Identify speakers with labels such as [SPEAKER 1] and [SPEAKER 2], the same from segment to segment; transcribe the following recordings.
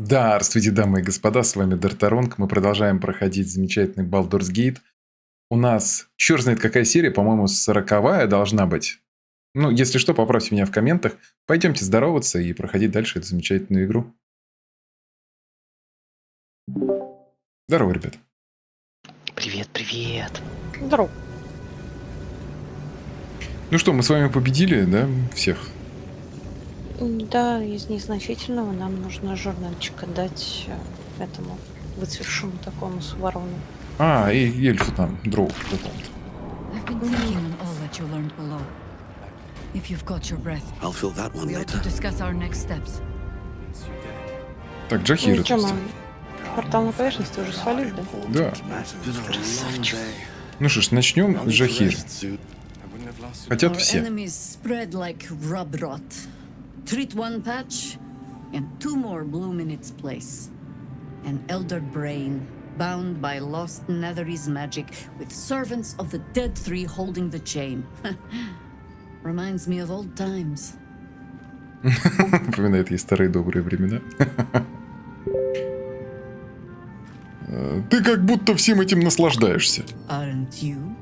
[SPEAKER 1] Здравствуйте, дамы и господа, с вами Dartorong. Мы продолжаем проходить замечательный Baldur's Gate. У нас черт знает какая серия, по-моему, 40-я должна быть. Ну, если что, поправьте меня в комментах. Пойдемте здороваться и проходить дальше эту замечательную игру. Здорово, ребят.
[SPEAKER 2] Привет, привет.
[SPEAKER 3] Здорово.
[SPEAKER 1] Ну что, мы с вами победили, да, всех?
[SPEAKER 3] Да, из незначительного нам нужно журнальчик отдать этому выцветшему такому сворону.
[SPEAKER 1] А, и эльфу там, дроу. Вот он.
[SPEAKER 4] I've been thinking on all that you learned below. If you've got your breath,
[SPEAKER 5] I'll fill that one
[SPEAKER 4] we ought to
[SPEAKER 5] later.
[SPEAKER 4] discuss our next steps.
[SPEAKER 1] Так, Джахир.
[SPEAKER 3] Ну что, мы портал на поверхности уже свалили, да?
[SPEAKER 1] Да.
[SPEAKER 2] Красавчик.
[SPEAKER 1] Ну что ж, начнем с Джахира. Хотят
[SPEAKER 4] Our
[SPEAKER 1] все.
[SPEAKER 4] enemies spread like rub rot. Treat one patch, and two more bloom in its place. An elder brain, bound by lost Netherese magic, with servants of the dead three holding the chain. Reminds me of old times.
[SPEAKER 1] Напоминает ей старые добрые времена. Ты как будто всем этим наслаждаешься.
[SPEAKER 4] Aren't you?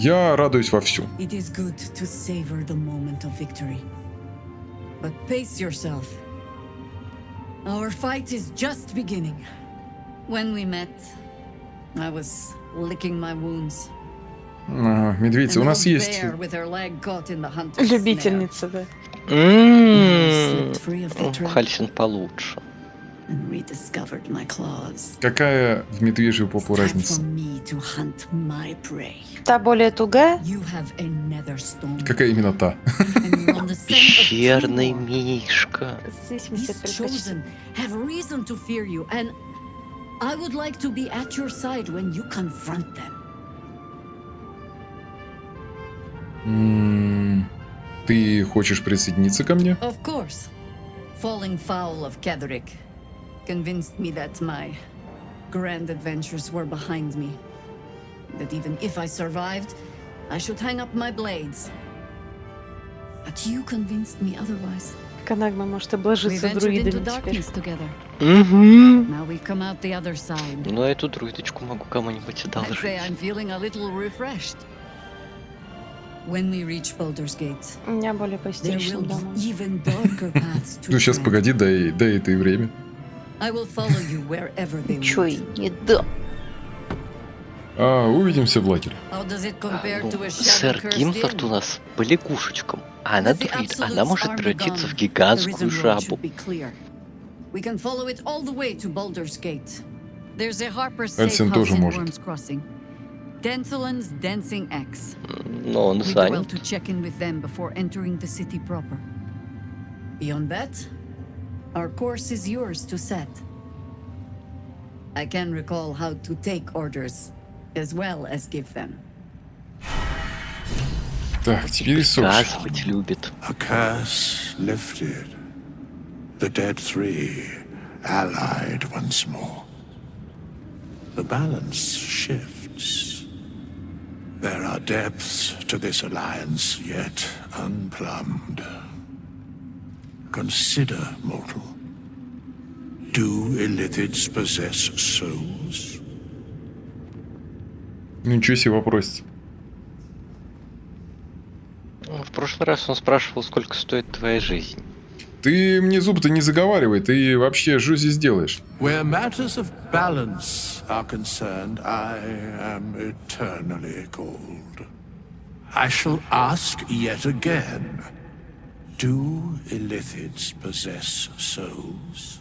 [SPEAKER 1] Я радуюсь вовсю.
[SPEAKER 4] It is good to savor the moment of victory. But pace yourself. Our fight is just beginning. When we met, I was licking my wounds.
[SPEAKER 1] Ага, медведица, у
[SPEAKER 4] An
[SPEAKER 1] нас
[SPEAKER 4] old
[SPEAKER 1] есть...
[SPEAKER 4] bear with her leg caught in the hunter's snare.
[SPEAKER 3] Любительница, да.
[SPEAKER 4] Slipped free of the trap
[SPEAKER 2] Хальсин получше.
[SPEAKER 4] and rediscovered my claws.
[SPEAKER 1] Какая в медвежью попу
[SPEAKER 4] It's time
[SPEAKER 1] разница?
[SPEAKER 4] for me to hunt my prey.
[SPEAKER 3] Та более тугая?
[SPEAKER 4] You have a nether stone.
[SPEAKER 1] Какая именно та?
[SPEAKER 4] And you're on the scent of two
[SPEAKER 2] Пещерный
[SPEAKER 4] more.
[SPEAKER 2] мишка.
[SPEAKER 3] В зависимости
[SPEAKER 4] These
[SPEAKER 3] от предпочтений.
[SPEAKER 4] chosen have reason to fear you, and I would like to be at your side when you confront them.
[SPEAKER 1] Ты хочешь присоединиться ко мне?
[SPEAKER 4] Of course, falling foul of Ketherick convinced me that my grand adventures were behind me. That even if I survived, I should hang up my blades. But you convinced me otherwise.
[SPEAKER 3] Канагма может
[SPEAKER 4] We
[SPEAKER 3] обложиться
[SPEAKER 4] ventured into
[SPEAKER 3] друидами теперь.
[SPEAKER 4] darkness together.
[SPEAKER 2] Угу.
[SPEAKER 4] Now we've come out the other side.
[SPEAKER 2] Ну, эту друидочку могу кому-нибудь
[SPEAKER 4] I'd say
[SPEAKER 2] одолжить.
[SPEAKER 4] I'm feeling a little refreshed. When we reach Baldur's Gate,
[SPEAKER 3] У меня более
[SPEAKER 4] there will
[SPEAKER 3] поистечным
[SPEAKER 4] be
[SPEAKER 3] домом.
[SPEAKER 4] even darker paths to
[SPEAKER 1] Ну, сейчас
[SPEAKER 4] tread.
[SPEAKER 1] погоди, дай это и время.
[SPEAKER 4] I will follow you wherever they
[SPEAKER 3] Чё и
[SPEAKER 4] lead.
[SPEAKER 3] не да.
[SPEAKER 1] Увидимся в лагере.
[SPEAKER 4] How does it compare
[SPEAKER 2] Ну,
[SPEAKER 4] to a
[SPEAKER 2] сэр
[SPEAKER 4] shadow-cursed
[SPEAKER 2] Гимфорд у
[SPEAKER 4] inn?
[SPEAKER 2] нас по лягушечкам, а она
[SPEAKER 4] With the
[SPEAKER 2] друид, она
[SPEAKER 4] Absolute's
[SPEAKER 2] может
[SPEAKER 4] army
[SPEAKER 2] превратиться в
[SPEAKER 4] gone, the
[SPEAKER 2] гигантскую
[SPEAKER 4] risen road
[SPEAKER 2] жабу.
[SPEAKER 4] should be clear. We can follow it all the way to Baldur's Gate. There's a Harper's
[SPEAKER 1] Эльсин
[SPEAKER 4] safe house
[SPEAKER 1] тоже
[SPEAKER 4] in
[SPEAKER 1] может.
[SPEAKER 4] Worm's Crossing. Denthalen's Dancing Axe.
[SPEAKER 2] Но он
[SPEAKER 4] We do well
[SPEAKER 2] занят.
[SPEAKER 4] to check in with them before entering the city proper. Beyond that, our course is yours to set. I can recall how to take orders, as well as give them.
[SPEAKER 1] Так, теперь Сош.
[SPEAKER 2] Приказывать любит.
[SPEAKER 5] A curse lifted. The dead three allied once more. The balance shifts. There are depths to this alliance yet unplumbed. Consider, mortal. Do illithids possess souls?
[SPEAKER 1] Ну, ничего себе вопрос.
[SPEAKER 2] В прошлый раз он спрашивал, сколько стоит твоя жизнь.
[SPEAKER 1] Ты мне зуб-то не заговаривай, ты вообще что здесь делаешь?
[SPEAKER 5] Where matters of balance are concerned, I am eternally cold. I shall ask yet again, do illithids possess souls?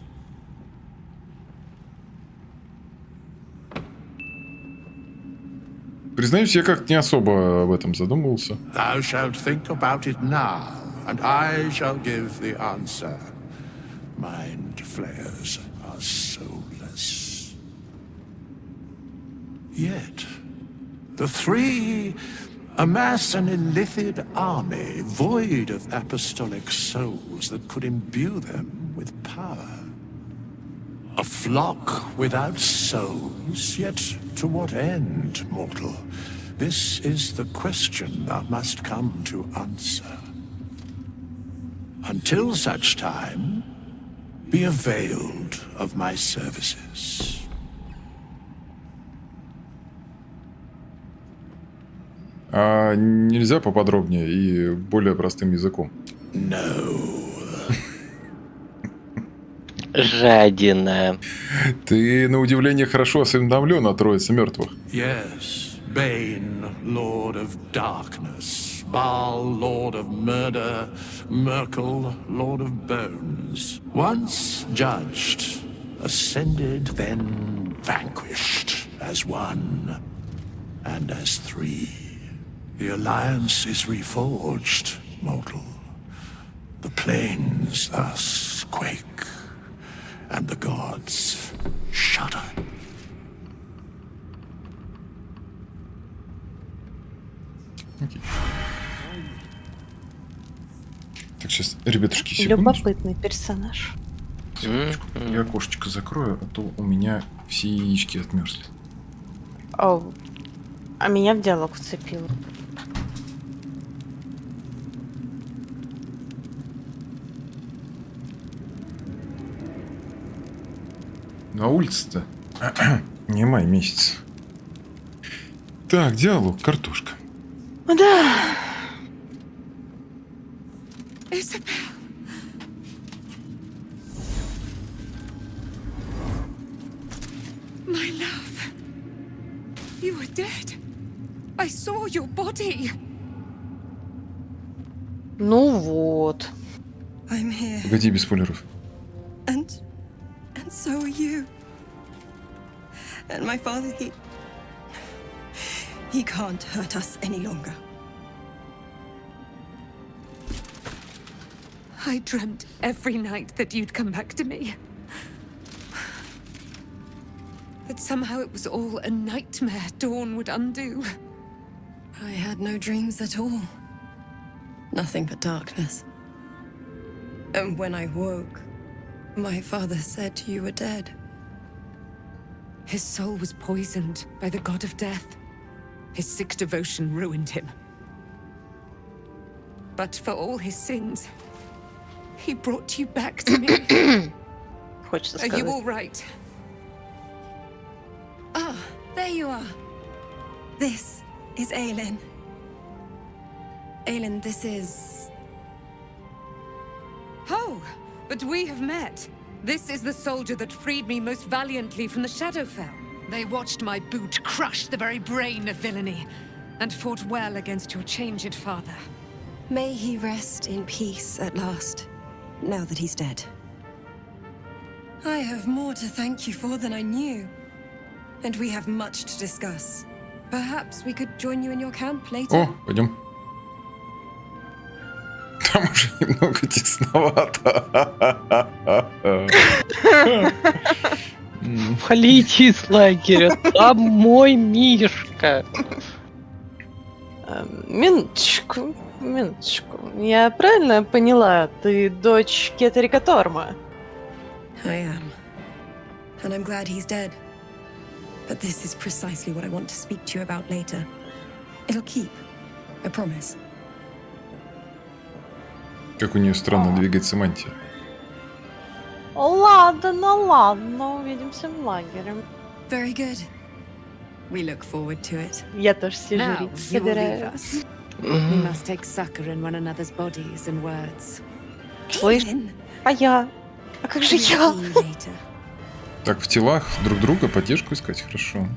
[SPEAKER 1] Признаюсь, я как-то не особо об этом задумывался.
[SPEAKER 5] Thou shalt think about it now, and I shall give the answer. Mind flayers are soulless. Yet, the three amass an illithid army void of apostolic souls that could imbue them with power. A flock without souls, yet to what end, mortal? This is the question thou must come to answer. Until such time, be availed of my services.
[SPEAKER 1] А нельзя поподробнее и более простым языком?
[SPEAKER 5] No.
[SPEAKER 2] Жадина.
[SPEAKER 1] Ты, на удивление, хорошо осведомлен о Троице мертвых.
[SPEAKER 5] Yes, Bane, Lord of Darkness, Baal, Lord of Murder, Merkel, Lord of Bones. Once judged, ascended, then vanquished as one and as three. The alliance is reforged, mortal. The plains thus quake, and the gods shudder.
[SPEAKER 1] Окей. Так, сейчас, ребятушки, секундочку.
[SPEAKER 3] Любопытный персонаж.
[SPEAKER 1] Секундочку. Я окошечко закрою, а то у меня все яички отмерзли.
[SPEAKER 3] А меня в диалог вцепило.
[SPEAKER 1] На улице-то не май месяц. Так, диалог, картошка.
[SPEAKER 3] Да.
[SPEAKER 6] Isabel. My love. You were dead. I saw your body.
[SPEAKER 3] Ну вот.
[SPEAKER 6] I'm here.
[SPEAKER 1] Погоди, без спойлеров.
[SPEAKER 6] And so are you. And my father, he can't hurt us any longer. I dreamt every night that you'd come back to me. That somehow it was all a nightmare Dawn would undo. I had no dreams at all. Nothing but darkness. And when I woke, my father said you were dead. His soul was poisoned by the god of death. His sick devotion ruined him. But for all his sins, he brought you back to me.
[SPEAKER 3] Хочется
[SPEAKER 6] Are you
[SPEAKER 3] сказать.
[SPEAKER 6] all right? Ah, there you are. This is Aelin. Aelin, this is... Oh, but we have met. This is the soldier that freed me most valiantly from the Shadowfell. They watched my boot crush the very brain of villainy, and fought well against your changed father. May he rest in peace at last, now that he's dead. I have more to thank you for than I knew. And we have much to discuss. Perhaps we could join you in your camp later.
[SPEAKER 1] О, пойдем. Там уже немного тесновато.
[SPEAKER 2] Валите из лагеря, там мой Мишка.
[SPEAKER 3] Минуточку. Я правильно поняла, ты дочь Кетерика Торма?
[SPEAKER 6] I am. And I'm glad he's dead. But this is precisely what I want to speak to you about later. It'll keep. I promise.
[SPEAKER 1] Как у нее странно двигается мантия.
[SPEAKER 3] Ладно, увидимся в лагере.
[SPEAKER 6] Very good. We look forward to it.
[SPEAKER 3] Я тоже все
[SPEAKER 7] Now
[SPEAKER 3] жюри
[SPEAKER 7] you will leave
[SPEAKER 3] собираю.
[SPEAKER 7] us. We must take succor in one another's bodies and words.
[SPEAKER 3] Слышь,
[SPEAKER 6] Aelin,
[SPEAKER 3] а я? А как же
[SPEAKER 6] we'll
[SPEAKER 3] я?
[SPEAKER 6] see you later.
[SPEAKER 1] Так, в телах друг друга поддержку искать, хорошо.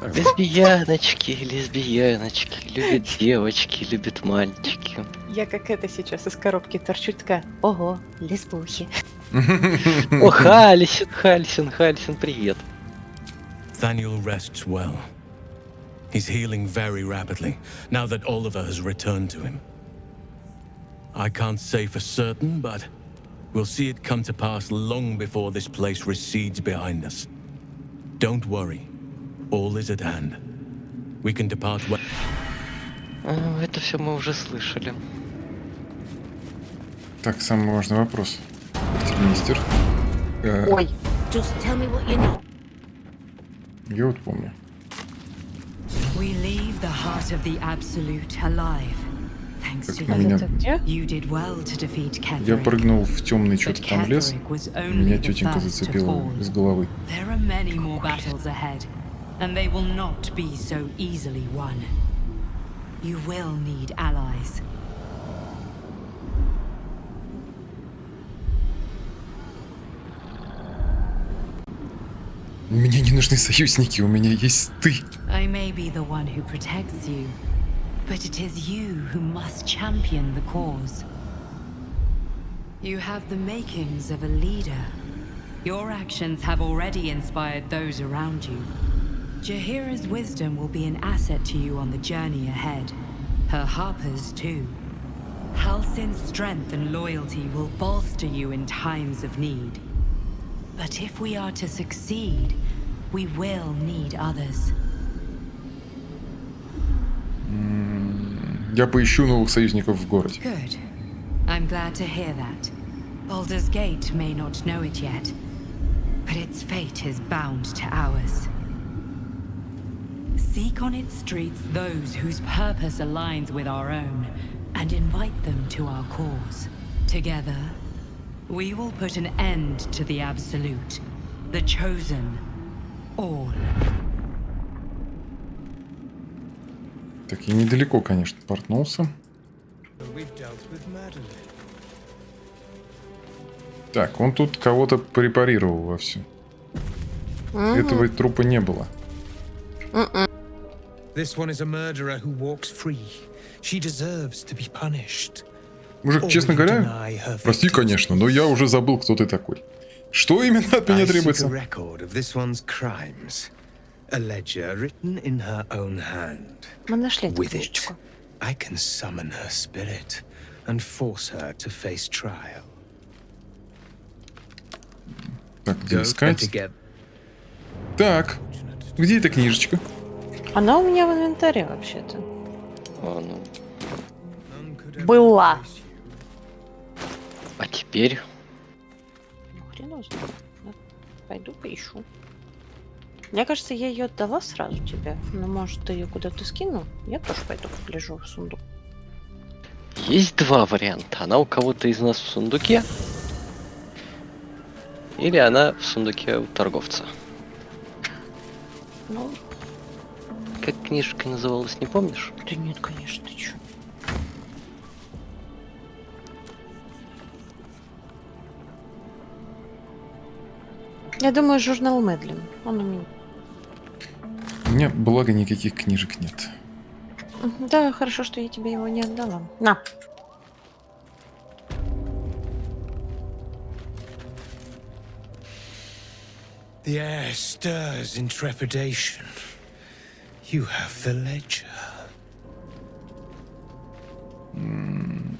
[SPEAKER 2] Лесбияночки, любят девочки, любят мальчики.
[SPEAKER 3] Я как это сейчас из коробки торчу, такая, ого, лесбухи.
[SPEAKER 2] О, Халисин, привет.
[SPEAKER 8] Thaniel rests well. He's healing very rapidly, now that Oliver has returned to him. I can't say for certain, but we'll see it come to pass long before this place recedes behind us. Don't worry. All is at hand. We can depart well.
[SPEAKER 2] Это все мы уже слышали.
[SPEAKER 1] Так, самый важный вопрос. Мистер.
[SPEAKER 3] Ой,
[SPEAKER 7] Just tell me what you need.
[SPEAKER 1] Я вот помню.
[SPEAKER 9] We leave the heart of the Absolute alive,
[SPEAKER 1] Как на меня...
[SPEAKER 3] Это где?
[SPEAKER 7] You did well to defeat
[SPEAKER 1] Я
[SPEAKER 7] Ketheric.
[SPEAKER 1] прыгнул в темный что-то там лес.
[SPEAKER 7] Ketheric was
[SPEAKER 1] И
[SPEAKER 7] only
[SPEAKER 1] меня
[SPEAKER 7] the
[SPEAKER 1] тетенька
[SPEAKER 7] first to
[SPEAKER 1] зацепила
[SPEAKER 7] fall.
[SPEAKER 1] из головы.
[SPEAKER 7] There are many more battles ahead, and they will not be so easily won. You will need allies.
[SPEAKER 1] Мне не нужны союзники, у меня есть ты.
[SPEAKER 7] I may be the one who protects you, but it is you who must champion the cause. You have the makings of a leader. Your actions have already inspired those around you. Jahira's wisdom will be an asset to you on the journey ahead. Her harpers too. Halsin's strength and loyalty will bolster you in times of need. But if we are to succeed, we will need others.
[SPEAKER 1] Я поищу новых союзников в городе.
[SPEAKER 7] Good. I'm glad to hear that. Baldur's Gate may not know it yet, but its fate is bound to ours. Seek on its streets those whose purpose aligns with our own, and invite them to our cause. Together, we will put an end to the Absolute, the Chosen, all.
[SPEAKER 1] Так, я недалеко, конечно, портнулся. Так, он тут кого-то препарировал вовсю. Этого трупа не было.
[SPEAKER 9] This one is a murderer who walks free. She deserves to be punished.
[SPEAKER 1] Мужик, честно говоря, прости, конечно, но я уже забыл, кто ты такой. Что именно от меня требуется?
[SPEAKER 9] A ledger written in her own hand.
[SPEAKER 3] Мы нашли эту
[SPEAKER 9] With it,
[SPEAKER 3] книжечку.
[SPEAKER 9] I can summon her spirit and force her to face trial.
[SPEAKER 1] Так, где
[SPEAKER 9] Go and
[SPEAKER 1] искать?
[SPEAKER 9] together.
[SPEAKER 1] Так, где эта книжечка?
[SPEAKER 3] Она у меня в инвентаре вообще-то.
[SPEAKER 2] А, ну.
[SPEAKER 3] Была.
[SPEAKER 2] А теперь?
[SPEAKER 3] Ну, хрен его знает. Ну, пойду поищу. Мне кажется, я ее отдала сразу тебе. Но может, ты ее куда-то скинул? Я тоже пойду погляжу в сундук.
[SPEAKER 2] Есть два варианта. Она у кого-то из нас в сундуке. Или она в сундуке у торговца.
[SPEAKER 3] Ну,
[SPEAKER 2] Как книжка называлась, не помнишь?
[SPEAKER 3] да нет, конечно, ты чё. Я думаю, журнал Мэдлин. Он у меня.
[SPEAKER 1] У меня, благо, никаких книжек нет.
[SPEAKER 3] Да, хорошо, что я тебе его не отдала. На.
[SPEAKER 9] The air stirs in trepidation. You have the ledger.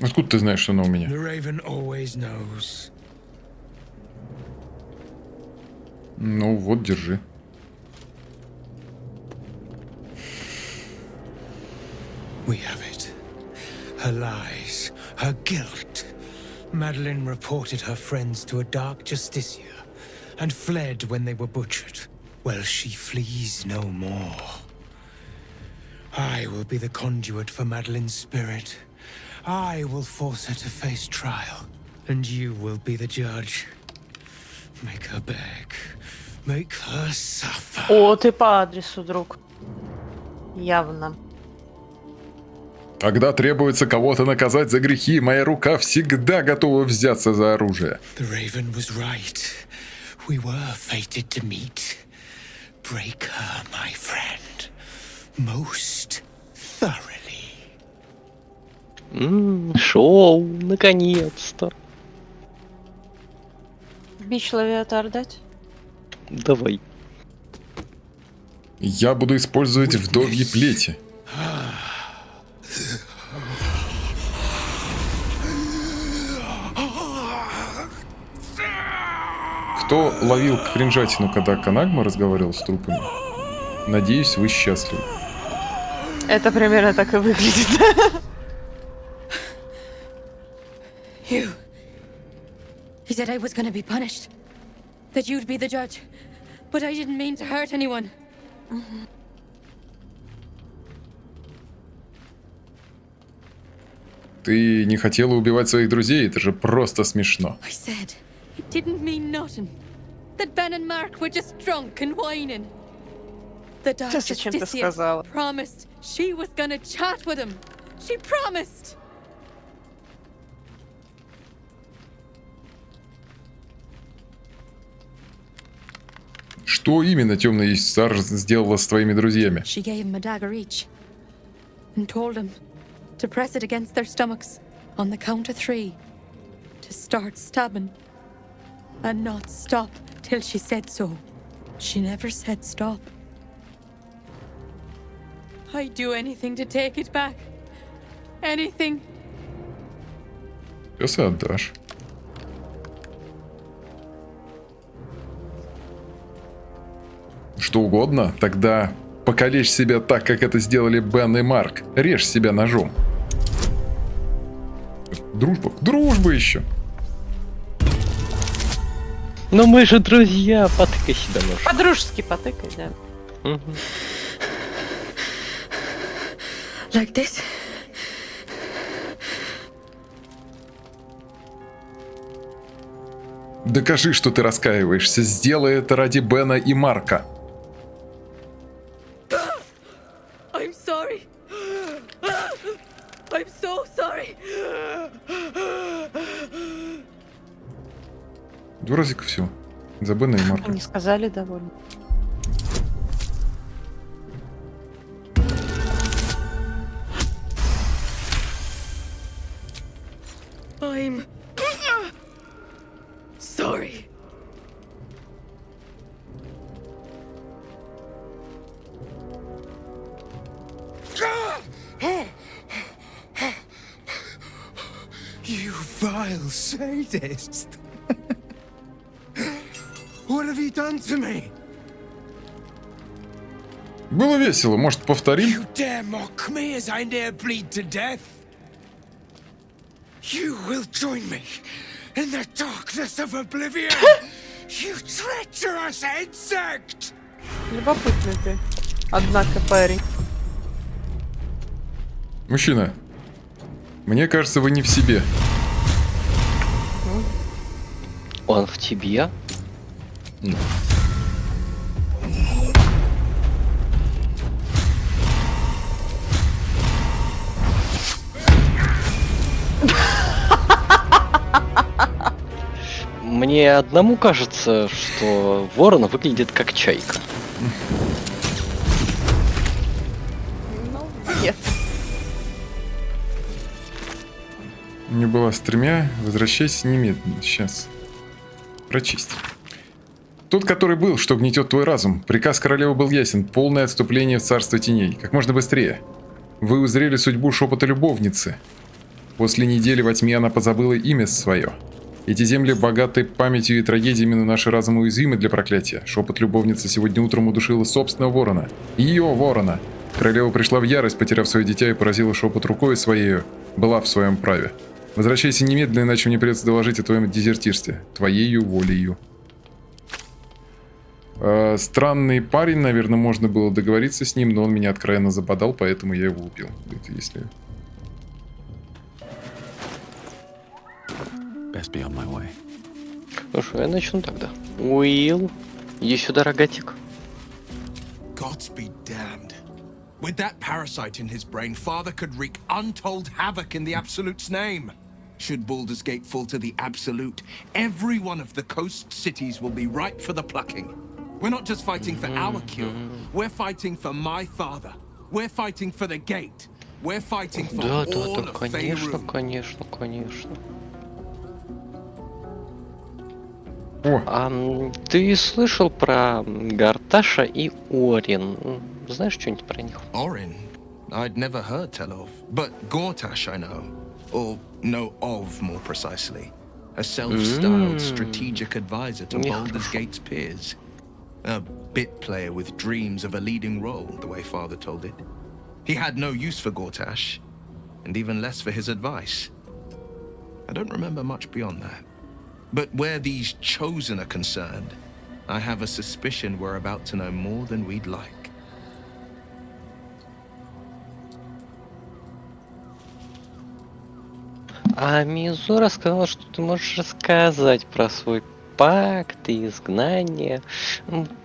[SPEAKER 1] Откуда ты знаешь, что она у меня?
[SPEAKER 9] The raven always knows.
[SPEAKER 1] Ну вот, держи.
[SPEAKER 9] We have it. Her lies, her guilt. Madeline reported her friends to a dark justiciar and fled when they were butchered. Well, she flees no more. I will be the conduit for Madeline's spirit. I will force her to face trial, and you will be the judge. Make her beg. Make her suffer.
[SPEAKER 3] О, ты по адресу, друг. Явно.
[SPEAKER 1] Когда требуется кого-то наказать за грехи, моя рука всегда готова взяться за оружие.
[SPEAKER 9] The raven was right. We were fated to meet. Break her, my friend. Most thoroughly.
[SPEAKER 2] Шоу, наконец-то.
[SPEAKER 3] Бич Лавиатар дать?
[SPEAKER 2] Давай.
[SPEAKER 1] Я буду использовать вдовьи плети. Кто ловил кринжатину, когда Канагма разговаривал с трупами? Надеюсь, вы счастливы.
[SPEAKER 3] Это примерно так и выглядит.
[SPEAKER 10] You said I was gonna be punished. That you'd be the judge. But I didn't mean to hurt anyone.
[SPEAKER 1] Ты не хотела убивать своих друзей, это же просто смешно.
[SPEAKER 10] I said it didn't mean nothing. That Ben and Mark were just drunk and whining. The Dark
[SPEAKER 3] зачем ты
[SPEAKER 10] Justicia
[SPEAKER 3] сказала?
[SPEAKER 10] promised she was gonna chat with him. She promised.
[SPEAKER 1] Что именно темный Стар сделала с твоими друзьями?
[SPEAKER 10] She gave him a dagger each and told him to press it against their stomachs on the count of 3, to start stabbing and not stop till she said so. She never said stop. I'd do anything to take it back. Anything.
[SPEAKER 1] Сейчас отдашь. Что угодно? Тогда покалечь себя так, как это сделали Бен и Марк. Режь себя ножом. Дружба. Дружба еще.
[SPEAKER 2] Ну мы же друзья, потыкай себя нож.
[SPEAKER 3] По-дружески потыкай, да.
[SPEAKER 2] Мгм.
[SPEAKER 10] Like this.
[SPEAKER 1] Докажи, что ты раскаиваешься. Сделай это ради Бена и Марка.
[SPEAKER 10] I'm sorry. I'm so sorry.
[SPEAKER 1] Два разика все. За Бена и Марка.
[SPEAKER 3] Они сказали довольно.
[SPEAKER 10] I'm sorry.
[SPEAKER 9] You vile sadist! What have you done to me?
[SPEAKER 1] Было весело. Может, повторим?
[SPEAKER 9] You dare mock me as I near bleed to death? You will join me in the darkness of oblivion! You treacherous insect!
[SPEAKER 3] Любопытный ты. Однако, парень.
[SPEAKER 1] Мужчина, мне кажется, вы не в себе.
[SPEAKER 2] Он в тебе? Мне одному кажется, что ворон выглядит как чайка.
[SPEAKER 3] Ну, нет.
[SPEAKER 1] Не была с 3. Возвращайся немедленно. Сейчас. Прочисть. Тот, который был, что гнетет твой разум. Приказ королевы был ясен. Полное отступление в царство теней. Как можно быстрее. Вы узрели судьбу шепота любовницы. После недели во тьме она позабыла имя свое. Эти земли богаты памятью и трагедиями, но наши разумы уязвимы для проклятия. Шепот любовницы сегодня утром удушила собственного ворона. Ее ворона. Королева пришла в ярость, потеряв свое дитя, и поразила шепот рукой своей. Была в своем праве. Возвращайся немедленно, иначе мне придется доложить о твоем дезертирстве. Твоею волею. Странный парень, наверное, можно было договориться с ним, но он меня откровенно забодал, поэтому я его убил. Это если...
[SPEAKER 11] Best be on my way.
[SPEAKER 2] Ну что, я начну тогда. Уилл, иди сюда, рогатик.
[SPEAKER 5] Gods be damned. With that parasite in his brain, Father could wreak untold havoc in the Absolute's name. Should Baldur's Gate fall to the Absolute, every one of the coast cities will be ripe for the plucking. We're not just fighting for our cure, we're fighting for my father. We're fighting for the gate. We're fighting for
[SPEAKER 2] Да,
[SPEAKER 5] all of
[SPEAKER 2] конечно,
[SPEAKER 5] Faerun.
[SPEAKER 2] конечно.
[SPEAKER 1] О,
[SPEAKER 2] Ты слышал про Гарташа и Орин? Знаешь что-нибудь про них?
[SPEAKER 5] Orin? I'd never heard tell of, but Gortash I know. Or know of, more precisely. A self-styled strategic advisor to Baldur's Gate's peers. A bit player with dreams of a leading role, the way Father told it. He had no use for Gortash, and even less for his advice. I don't remember much beyond that. But where these chosen are concerned, I have a suspicion we're about to know more than we'd like.
[SPEAKER 2] А Мизура сказала, что ты можешь рассказать про свой пакт и изгнание.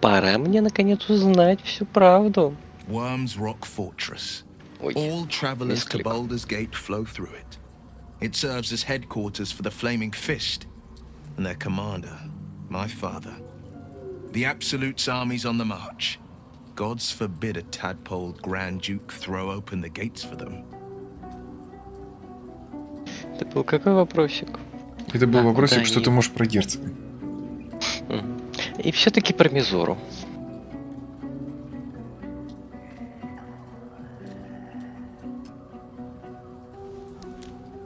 [SPEAKER 2] Пора мне наконец узнать всю правду.
[SPEAKER 11] Worms Rock Fortress.
[SPEAKER 2] Ой,
[SPEAKER 11] All travelers to
[SPEAKER 2] мисклик.
[SPEAKER 11] Baldur's Gate flow through it. It serves as headquarters for the Flaming Fist and their commander, my father. The Absolute's army's on the march. Gods forbid a tadpole Grand Duke throw open the gates for them.
[SPEAKER 2] Это был какой вопросик?
[SPEAKER 1] Это был
[SPEAKER 2] А,
[SPEAKER 1] вопросик,
[SPEAKER 2] куда
[SPEAKER 1] что
[SPEAKER 2] они?
[SPEAKER 1] ты можешь про герцога.
[SPEAKER 2] И все-таки про Мизуру.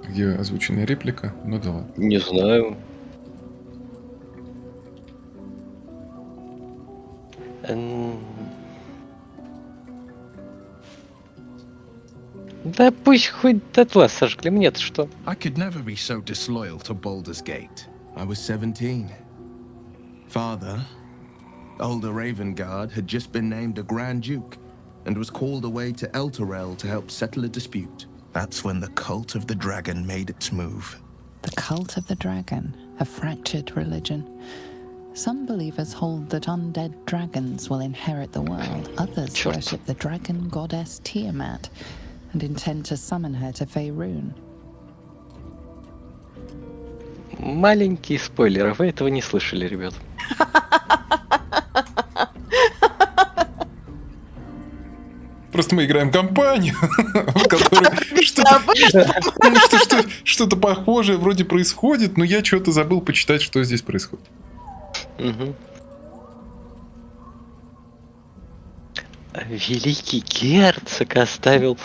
[SPEAKER 1] Где озвученная реплика? Ну да ладно.
[SPEAKER 2] Не знаю. Да пусть хоть дотла сожгли, мне-то что?
[SPEAKER 11] I could never be so disloyal to Baldur's Gate. I was 17. Father, older Ravengard, had just been named a Grand Duke and was called away to Elturel to help settle a dispute. That's when the cult of the dragon made its move.
[SPEAKER 12] The cult of the dragon, a fractured religion. Some believers hold that undead dragons will inherit the world. Others worship the dragon goddess Tiamat and intend to summon her to Faerun.
[SPEAKER 2] Маленький спойлер, вы этого не слышали, ребят.
[SPEAKER 1] Просто мы играем кампанию, в которой что-то похожее вроде происходит, но я что-то забыл почитать, что здесь происходит.
[SPEAKER 2] Великий герцог оставил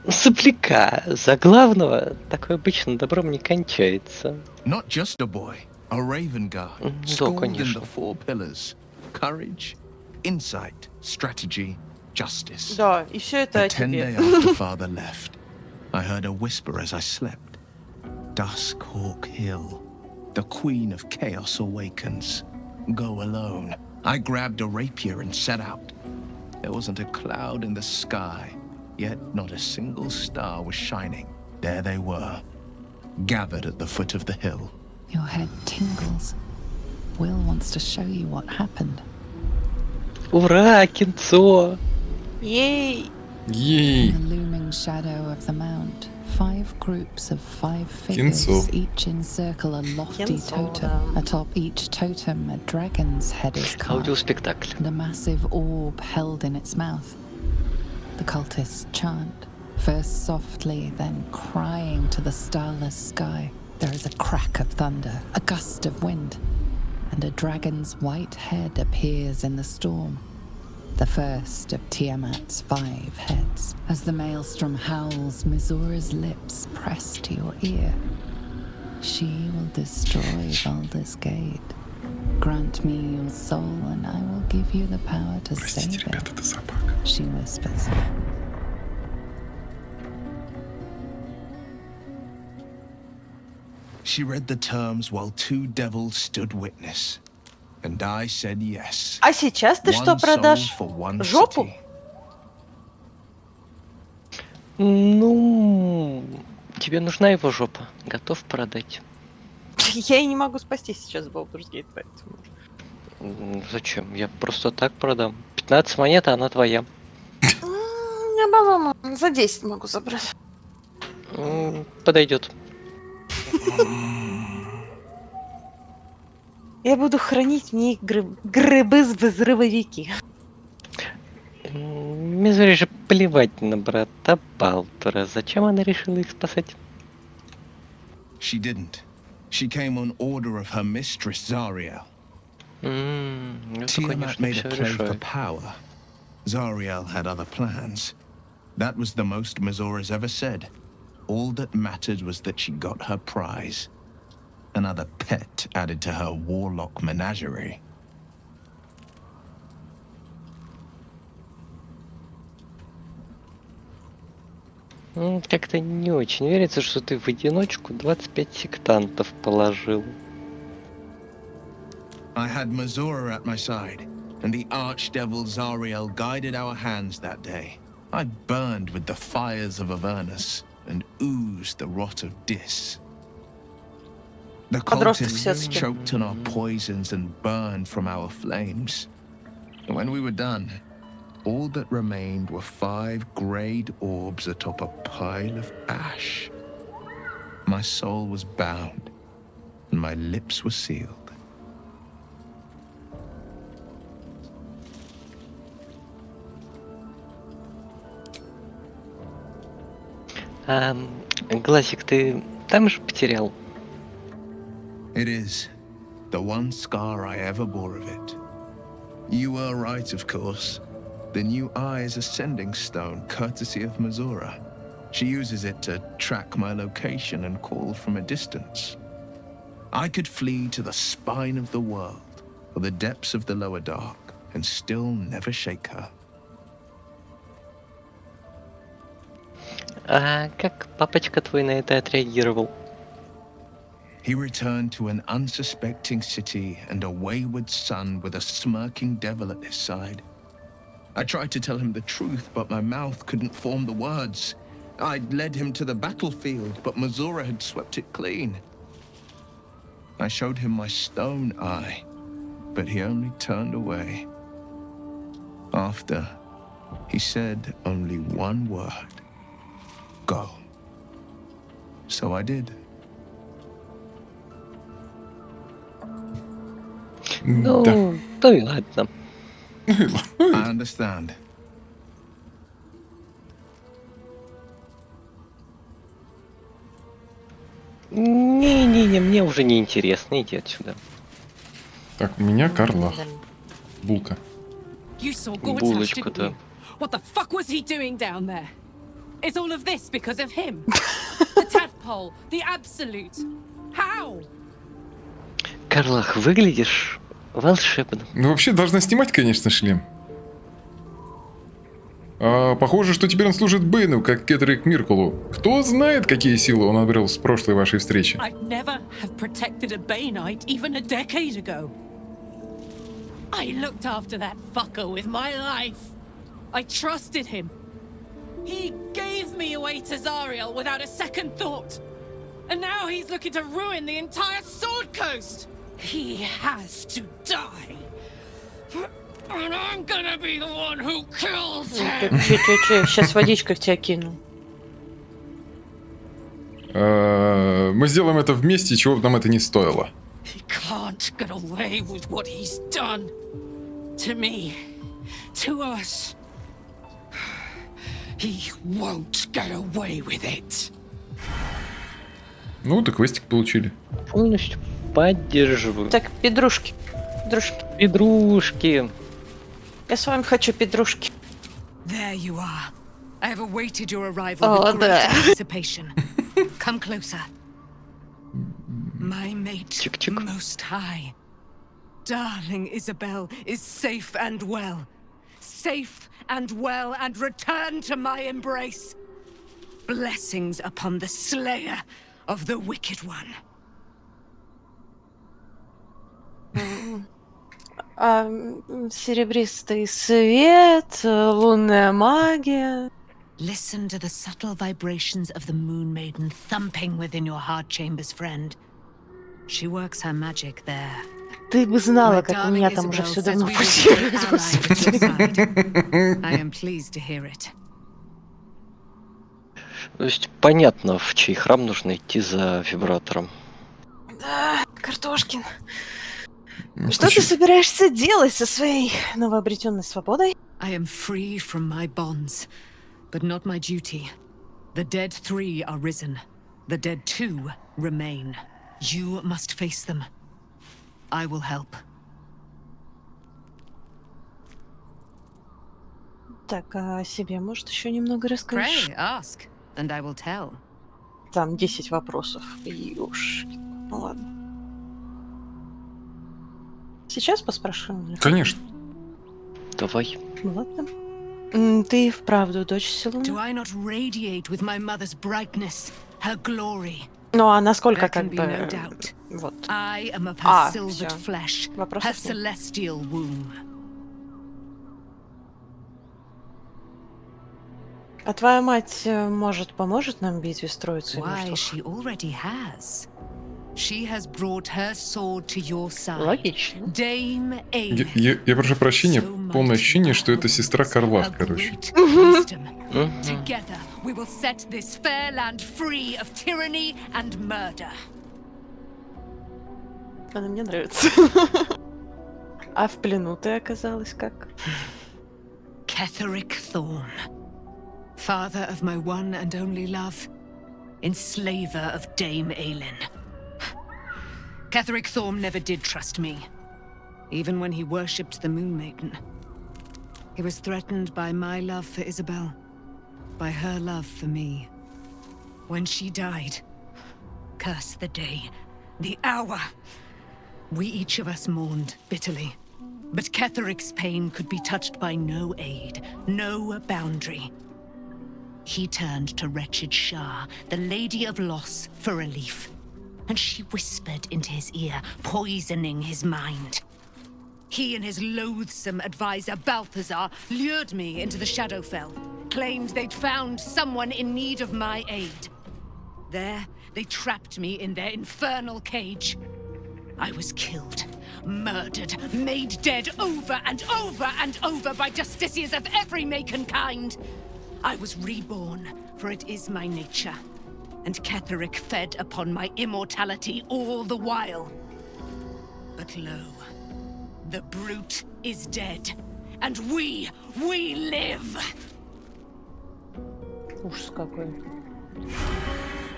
[SPEAKER 2] сопляка за главного. Такое обычно добром не кончается.
[SPEAKER 11] Not just a boy, a Ravengard,
[SPEAKER 2] Да,
[SPEAKER 11] schooled in
[SPEAKER 2] конечно.
[SPEAKER 11] the four pillars: courage, insight, strategy, justice.
[SPEAKER 3] Да, и все это о
[SPEAKER 11] The 10
[SPEAKER 3] тебе.
[SPEAKER 11] day after father left, I heard a whisper as I slept. Duskhawk Hill, the queen of chaos awakens. Go alone. I grabbed a rapier and set out. There wasn't a cloud in the sky, yet not a single star was shining. There they were, gathered at the foot of the hill.
[SPEAKER 12] Your head tingles. Will wants to show you what happened.
[SPEAKER 2] Ура, кинцо!
[SPEAKER 3] Ей!
[SPEAKER 1] Ей!
[SPEAKER 12] In the looming shadow of the mount, 5 groups of 5 figures,
[SPEAKER 1] Кинцо.
[SPEAKER 12] each encircle a lofty
[SPEAKER 3] Кинцо,
[SPEAKER 12] totem.
[SPEAKER 3] да.
[SPEAKER 12] Atop each totem, a dragon's head is carved,
[SPEAKER 2] Аудиоспектакль.
[SPEAKER 12] and a massive orb held in its mouth. The cultists chant, first softly, then crying to the starless sky. There is a crack of thunder, a gust of wind, and a dragon's white head appears in the storm. The first of Tiamat's 5 heads. As the maelstrom howls, Mizura's lips press to your ear. She will destroy Baldur's Gate. Grant me your soul, and I will give you the power to
[SPEAKER 1] Простите,
[SPEAKER 12] save
[SPEAKER 1] ребята,
[SPEAKER 12] it,
[SPEAKER 1] это собака.
[SPEAKER 12] she whispers.
[SPEAKER 11] She read the terms while 2 devils stood witness. And I said yes.
[SPEAKER 3] А сейчас ты что
[SPEAKER 11] One soul
[SPEAKER 3] продашь?
[SPEAKER 11] for one
[SPEAKER 3] Жопу?
[SPEAKER 11] city.
[SPEAKER 2] Ну, тебе нужна его жопа. Готов продать.
[SPEAKER 3] Я и не могу спасти сейчас Baldur's Gate, поэтому...
[SPEAKER 2] Зачем? Я просто так продам. 15 монет, а она твоя.
[SPEAKER 3] Я балама. За 10 могу забрать.
[SPEAKER 2] Подойдет.
[SPEAKER 3] Я буду хранить в ней грибы с взрывовики.
[SPEAKER 2] Мизуре же плевать на брата Балдура. Зачем она решила их спасать?
[SPEAKER 11] She didn't. She came on order of her mistress, Zariel.
[SPEAKER 2] Это,
[SPEAKER 11] Tiamat
[SPEAKER 2] конечно,
[SPEAKER 11] made
[SPEAKER 2] все
[SPEAKER 11] a play for
[SPEAKER 2] решает.
[SPEAKER 11] power. Zariel had other plans. That was the most Mizura's ever said. All that mattered was that she got her prize. Another pet added to her warlock menagerie.
[SPEAKER 2] Как-то не очень верится, что ты в одиночку 25 сектантов положил.
[SPEAKER 11] I had Mizura at my side, and the archdevil Zariel guided our hands that day. I burned with the fires of Avernus and oozed the rot of Dis. The
[SPEAKER 3] Подросток
[SPEAKER 11] cultists
[SPEAKER 3] все-таки.
[SPEAKER 11] choked on our poisons and burned from our flames. And when we were done, all that remained were 5 greyed orbs atop a pile of ash. My soul was bound, and my lips were sealed.
[SPEAKER 2] Глазик, ты там же потерял?
[SPEAKER 11] It is the one scar I ever bore of it. You were right, of course. The new eye is a sending stone, courtesy of Mazura. She uses it to track my location and call from a distance. I could flee to the spine of the world, or the depths of the lower dark, and still never shake her.
[SPEAKER 2] А как папочка твой на это отреагировал?
[SPEAKER 11] He returned to an unsuspecting city and a wayward son with a smirking devil at his side. I tried to tell him the truth, but my mouth couldn't form the words. I'd led him to the battlefield, but Mazura had swept it clean. I showed him my stone eye, but he only turned away. After, he said only one word. Go. So I did.
[SPEAKER 2] Ну, то и ладно.
[SPEAKER 11] I understand.
[SPEAKER 2] Не-не-не, мне уже не интересно, иди отсюда.
[SPEAKER 1] Так, у меня Карлах. Булка.
[SPEAKER 13] You saw Gortash,
[SPEAKER 2] Булочку,
[SPEAKER 13] didn't
[SPEAKER 2] да.
[SPEAKER 13] you? What the fuck was he doing down there? Is all of this because of him? The tadpole, the absolute. How?
[SPEAKER 2] Карлах, выглядишь волшебно.
[SPEAKER 1] Ну, вообще, должна снимать, конечно, шлем. Похоже, что теперь он служит Бэйну, как Кетрик Миркулу. Кто знает, какие силы он обрел с прошлой вашей встречи.
[SPEAKER 13] I'd never have protected a Baynite even a decade ago. I looked after that fucker with my life. I trusted him. He gave me away to Zariel without a second thought. And now he's looking to ruin the entire Sword Coast. He has to die. And I'm gonna be the one who kills him.
[SPEAKER 3] Че, сейчас водичкой в тебя кину.
[SPEAKER 1] Мы сделаем это вместе, чего бы нам это не стоило.
[SPEAKER 13] He can't get away with what he's done. To me. To us. He won't get away with it.
[SPEAKER 1] Ну, так квестик получили.
[SPEAKER 2] Полностью поддерживаю.
[SPEAKER 3] Так, педрушки. Педрушки.
[SPEAKER 2] Педрушки.
[SPEAKER 3] Я с вами хочу педрушки.
[SPEAKER 13] There you are. I have awaited your arrival
[SPEAKER 3] Oh,
[SPEAKER 13] with great
[SPEAKER 3] да.
[SPEAKER 13] anticipation. Come closer. My mate,
[SPEAKER 2] Чик-чик.
[SPEAKER 13] most high. Darling Isabel is safe and well. Safe and well and return to my embrace. Blessings upon the slayer of the wicked one.
[SPEAKER 3] Серебристый свет, лунная магия.
[SPEAKER 7] Listen to the subtle vibrations of the Moon Maiden thumping within your heart chambers, friend. She works her magic there.
[SPEAKER 3] Ты бы знала,
[SPEAKER 7] My
[SPEAKER 3] как у
[SPEAKER 7] darling
[SPEAKER 3] меня там уже
[SPEAKER 7] Isabel
[SPEAKER 3] все
[SPEAKER 7] says
[SPEAKER 3] давно
[SPEAKER 7] we will be
[SPEAKER 3] пульсирует,
[SPEAKER 7] allied at
[SPEAKER 3] господи.
[SPEAKER 7] your side. I am pleased to hear it.
[SPEAKER 2] То есть понятно, в чей храм нужно идти за вибратором.
[SPEAKER 3] Да, Картошкин.
[SPEAKER 1] Ну,
[SPEAKER 3] Что ты собираешься делать со своей новообретенной свободой?
[SPEAKER 13] I am free from my bonds, but not my duty. The dead 3 are risen. The dead 2 remain. You must face them. I will help.
[SPEAKER 3] Так, а о себе, может, еще немного расскажешь?
[SPEAKER 7] Pray, ask, and I will tell.
[SPEAKER 3] Там 10 вопросов. Ёж. Ну ладно. Сейчас поспрашиваем?
[SPEAKER 1] Конечно.
[SPEAKER 2] Давай.
[SPEAKER 3] Ладно. Ты вправду дочь
[SPEAKER 13] Do
[SPEAKER 3] Селуны?
[SPEAKER 13] I not radiate with my mother's brightness, her glory?
[SPEAKER 3] Ну, а насколько
[SPEAKER 13] There
[SPEAKER 3] как
[SPEAKER 13] can be
[SPEAKER 3] бы...
[SPEAKER 13] no doubt.
[SPEAKER 3] Вот.
[SPEAKER 13] I am of her
[SPEAKER 3] всё.
[SPEAKER 13] silvered flesh, her
[SPEAKER 3] Вопросов нет.
[SPEAKER 13] celestial womb.
[SPEAKER 3] А твоя мать, может, поможет нам в битве строиться или
[SPEAKER 13] Why,
[SPEAKER 3] что?
[SPEAKER 13] she already has.
[SPEAKER 6] She has brought her sword to your side.
[SPEAKER 3] Логично.
[SPEAKER 6] Dame Aelin.
[SPEAKER 1] Я прошу прощения, полное ощущение, что это сестра Карлах, короче.
[SPEAKER 6] Together we will set this fair land free of tyranny and murder.
[SPEAKER 3] Она мне нравится. А в плену ты оказалась как?
[SPEAKER 6] Ketheric Thorn, father of my one and only love, enslaver of Dame Aelin. Ketheric Thorn never did trust me, even when he worshipped the Moon Maiden. He was threatened by my love for Isabel, by her love for me. When she died, curse the day, the hour, we each of us mourned bitterly. But Ketheric's pain could be touched by no aid, no boundary. He turned to wretched Shah, the Lady of Loss, for relief. And she whispered into his ear, poisoning his mind. He and his loathsome advisor, Balthazar, lured me into the Shadowfell, claimed they'd found someone in need of my aid. There, they trapped me in their infernal cage. I was killed, murdered, made dead over and over and over by justiciars of every make and kind. I was reborn, for it is my nature. And Ketheric fed upon my immortality all the while. But lo, the brute is dead, and we live!
[SPEAKER 3] Ужас какой.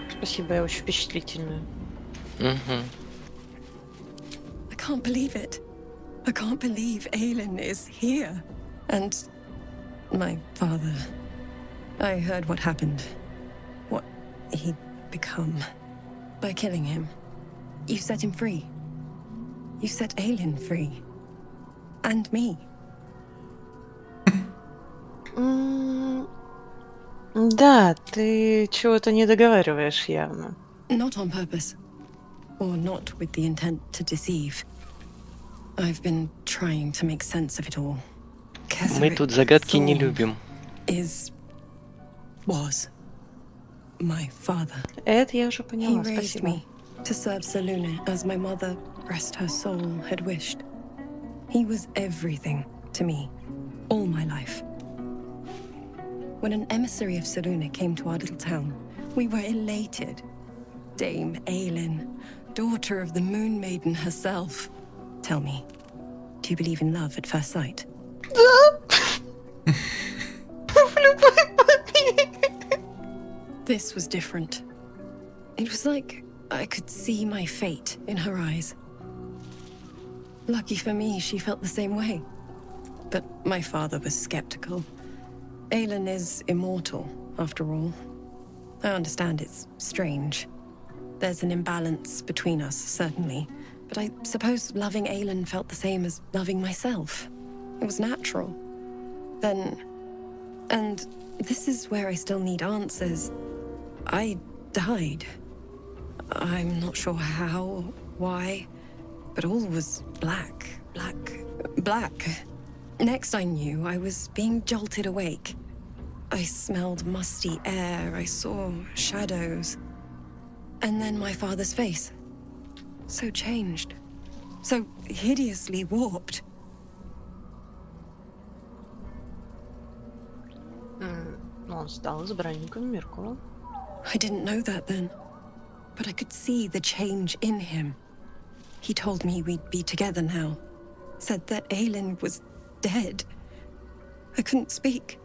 [SPEAKER 3] Спасибо, я очень впечатлительная.
[SPEAKER 10] I can't believe it. I can't believe Aelin is here. And my father. I heard what happened. What he'd become. By killing him. You set him free. You set Aelin free. And me.
[SPEAKER 3] Да, ты чего-то не договариваешь явно.
[SPEAKER 10] Not on purpose. Or not with the intent to deceive. I've been trying to make sense of it all.
[SPEAKER 2] Мы тут загадки не любим.
[SPEAKER 10] Was my father.
[SPEAKER 3] Это я уже поняла,
[SPEAKER 10] He raised
[SPEAKER 3] спасибо.
[SPEAKER 10] me to serve Selûne as my mother, rest her soul, had wished. He was everything to me, all my life. When an emissary of Selûne came to our little town, we were elated. Dame Aelin, daughter of the Moon Maiden herself. Tell me, do you believe in love at first sight? This was different. It was like I could see my fate in her eyes. Lucky for me, she felt the same way. But my father was skeptical. Aelin is immortal, after all. I understand it's strange. There's an imbalance between us, certainly. But I suppose loving Aelin felt the same as loving myself. It was natural. Then... And this is where I still need answers. I died. I'm not sure how, why, but all was black. Next I knew, I was being jolted awake. I smelled musty air, I saw shadows. And then my father's face. So changed. So hideously warped.
[SPEAKER 3] Он стал избранником Меркура.
[SPEAKER 10] I didn't know that then. But I could see the change in him. He told me we'd be together now. Said that Aelin was dead. I couldn't speak.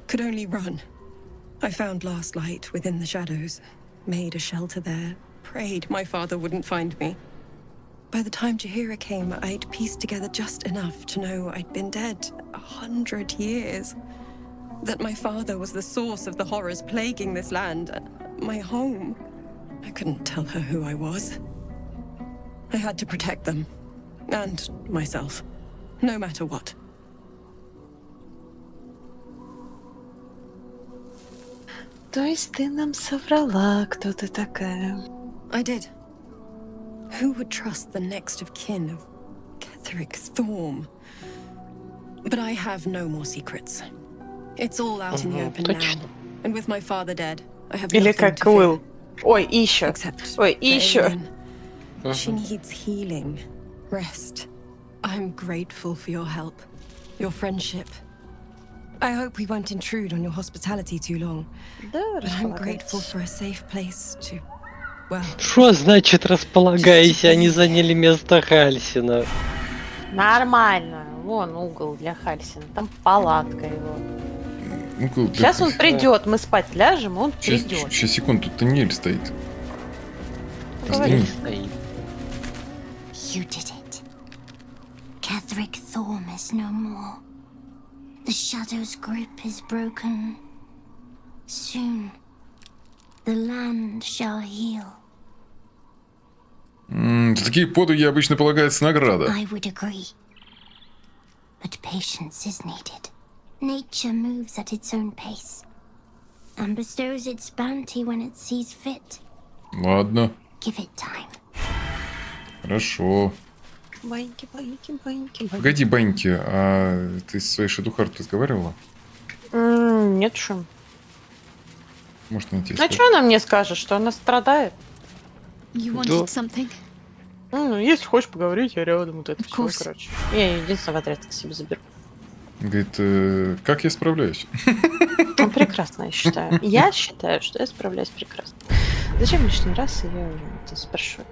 [SPEAKER 10] Could only run. I found last light within the shadows. Made a shelter there. Prayed my father wouldn't find me. By the time Jahira came, I'd pieced together just enough to know I'd been dead 100 years. That my father was the source of the horrors plaguing this land. My home. I couldn't tell her who I was. I had to protect them. And myself. No matter what.
[SPEAKER 3] То есть ты нам соврала, кто ты такая?
[SPEAKER 10] I did. Who would trust the next of kin of Ketheric Thorn? But I have no more secrets. It's all out in the open now. And with my father dead, I have
[SPEAKER 3] Или
[SPEAKER 10] nothing
[SPEAKER 3] как
[SPEAKER 10] to fear.
[SPEAKER 3] Уилл. Ой, и еще.
[SPEAKER 10] Except
[SPEAKER 3] Ой, и
[SPEAKER 10] for
[SPEAKER 3] еще.
[SPEAKER 10] Aelin.
[SPEAKER 14] She needs healing, rest. I'm grateful for your help, your friendship. I hope we won't intrude on your hospitality too long. But I'm grateful for a safe place to, well...
[SPEAKER 2] Что значит располагайся? Они заняли место Хальсина.
[SPEAKER 3] Нормально. Вон угол для Хальсина. Там палатка его.
[SPEAKER 1] Угол для
[SPEAKER 3] Сейчас он
[SPEAKER 1] Хальсина.
[SPEAKER 3] придет. Мы спать ляжем, он придет.
[SPEAKER 1] Сейчас, секунду, тут Таниэль стоит.
[SPEAKER 3] Говори.
[SPEAKER 15] You did it. Catherick Thorm is no more. The Shadow's grip is broken. Soon, the land shall heal.
[SPEAKER 1] За такие подвиги обычно полагается награда.
[SPEAKER 15] I would agree. But patience is needed. Nature moves at its own pace. And bestows its bounty when it sees fit.
[SPEAKER 1] Ладно.
[SPEAKER 15] Give it time.
[SPEAKER 1] Хорошо.
[SPEAKER 3] Баньки, баньки, баньки, баньки.
[SPEAKER 1] Погоди, Баньки, а ты с своей ШЕДОУХАРТ разговаривала?
[SPEAKER 3] Нет, шум.
[SPEAKER 1] Может, она тебе
[SPEAKER 3] А что она мне скажет, что она страдает?
[SPEAKER 10] You wanted something?
[SPEAKER 3] Ну, если хочешь поговорить, я рядом. Вот это все, короче. Я ее единственное в отряд к себе заберу.
[SPEAKER 1] Говорит, как я справляюсь?
[SPEAKER 3] Ну, прекрасно, я считаю. Я считаю, что я справляюсь прекрасно. Зачем лишний раз ее спрашивать?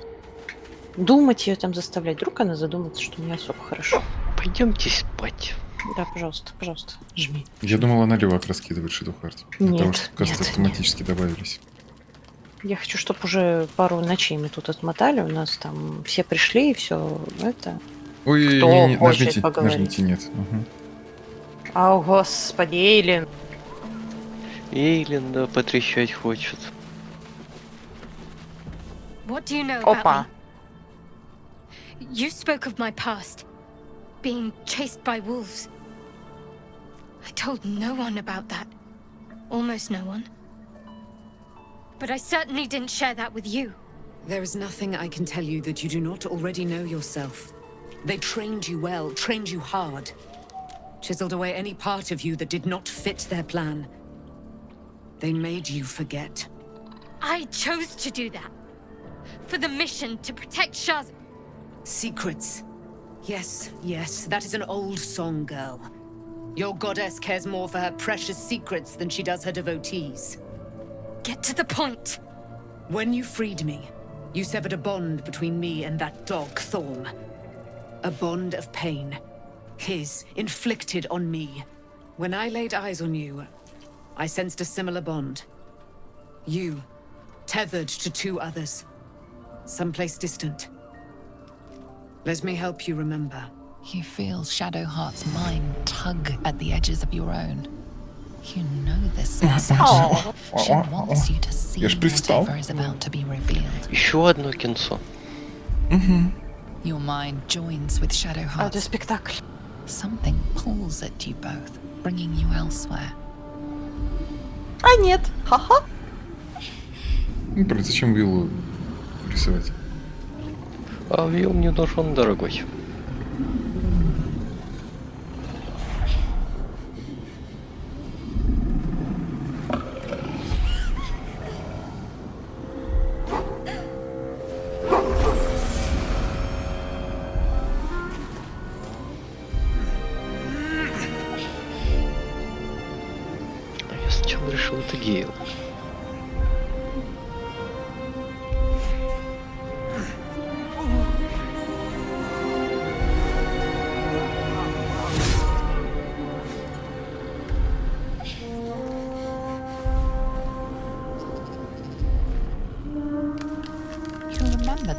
[SPEAKER 3] Думать ее там заставлять. Вдруг она задумается, что не особо хорошо.
[SPEAKER 2] Пойдемте спать.
[SPEAKER 3] Да, пожалуйста, пожалуйста, жми.
[SPEAKER 1] Я думал, она левак раскидывает ШЕДОУХАРТ. Для
[SPEAKER 3] Нет,
[SPEAKER 1] того, чтобы касты
[SPEAKER 3] нет,
[SPEAKER 1] автоматически добавились.
[SPEAKER 3] Я хочу, чтобы уже пару ночей мы тут отмотали. У нас там все пришли и все это.
[SPEAKER 1] Ой,
[SPEAKER 3] Кто
[SPEAKER 1] не,
[SPEAKER 3] хочет
[SPEAKER 1] нажмите,
[SPEAKER 3] поговорить?
[SPEAKER 1] нажмите, нет. Угу.
[SPEAKER 3] О, господи, Эйлин.
[SPEAKER 2] Эйлин, да, потрещать хочет.
[SPEAKER 10] What do you know about
[SPEAKER 3] Опа.
[SPEAKER 10] me? You spoke of my past, being chased by wolves. I told no one about that. Almost no one. But I certainly didn't share that with you.
[SPEAKER 16] There is nothing I can tell you that you do not already know yourself. They trained you well, trained you hard. Chiseled away any part of you that did not fit their plan. They made you forget.
[SPEAKER 10] I chose to do that. For the mission to protect Shaz.
[SPEAKER 16] Secrets. Yes, yes, that is an old song, girl. Your goddess cares more for her precious secrets than she does her devotees.
[SPEAKER 10] Get to the point.
[SPEAKER 16] When you freed me, you severed a bond between me and that dog, Thorm. A bond of pain. His, inflicted on me. When I laid eyes on you, I sensed a similar bond. You, tethered to two others. Someplace distant. Let me help you remember.
[SPEAKER 12] You feel Shadowheart's mind tug at the edges of your own. You know this message. She wants you to see whatever is about to be revealed.
[SPEAKER 2] Еще одно кинцо.
[SPEAKER 12] Your mind joins with Shadowheart's.
[SPEAKER 3] Это спектакль.
[SPEAKER 12] Something pulls at you both, bringing you elsewhere.
[SPEAKER 3] А нет, ха-ха.
[SPEAKER 1] Ну, блин, зачем виллу рисовать?
[SPEAKER 2] А вилл мне нужен, дорогой. Я сначала решил, это Гейл.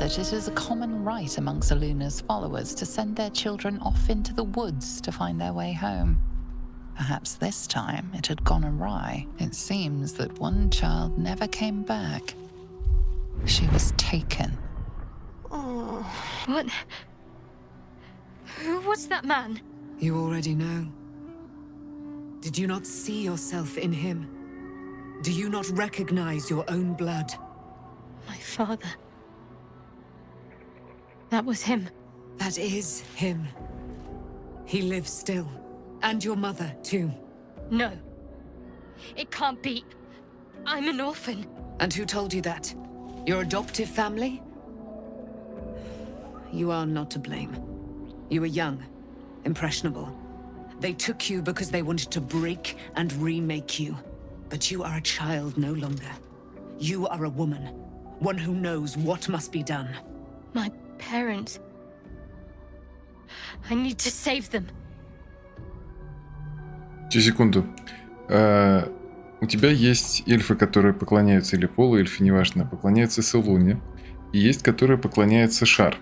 [SPEAKER 12] That it is a common right among Zeluna's followers to send their children off into the woods to find their way home. Perhaps this time it had gone awry. It seems that one child never came back. She was taken.
[SPEAKER 10] What? Who was that man?
[SPEAKER 16] You already know. Did you not see yourself in him? Do you not recognize your own blood?
[SPEAKER 10] My father. That was him.
[SPEAKER 16] That is him. He lives still. And your mother, too.
[SPEAKER 10] No. It can't be. I'm an orphan.
[SPEAKER 16] And who told you that? Your adoptive family? you are not to blame. You were young, impressionable. They took you because they wanted to break and remake you. But you are a child no longer. You are a woman, one who knows what must be done.
[SPEAKER 17] My parents. I need to save them.
[SPEAKER 1] Секунду. У тебя есть эльфы, которые поклоняются, или полуэльфы, неважно, поклоняются Селуне. И есть, которые поклоняются Шар.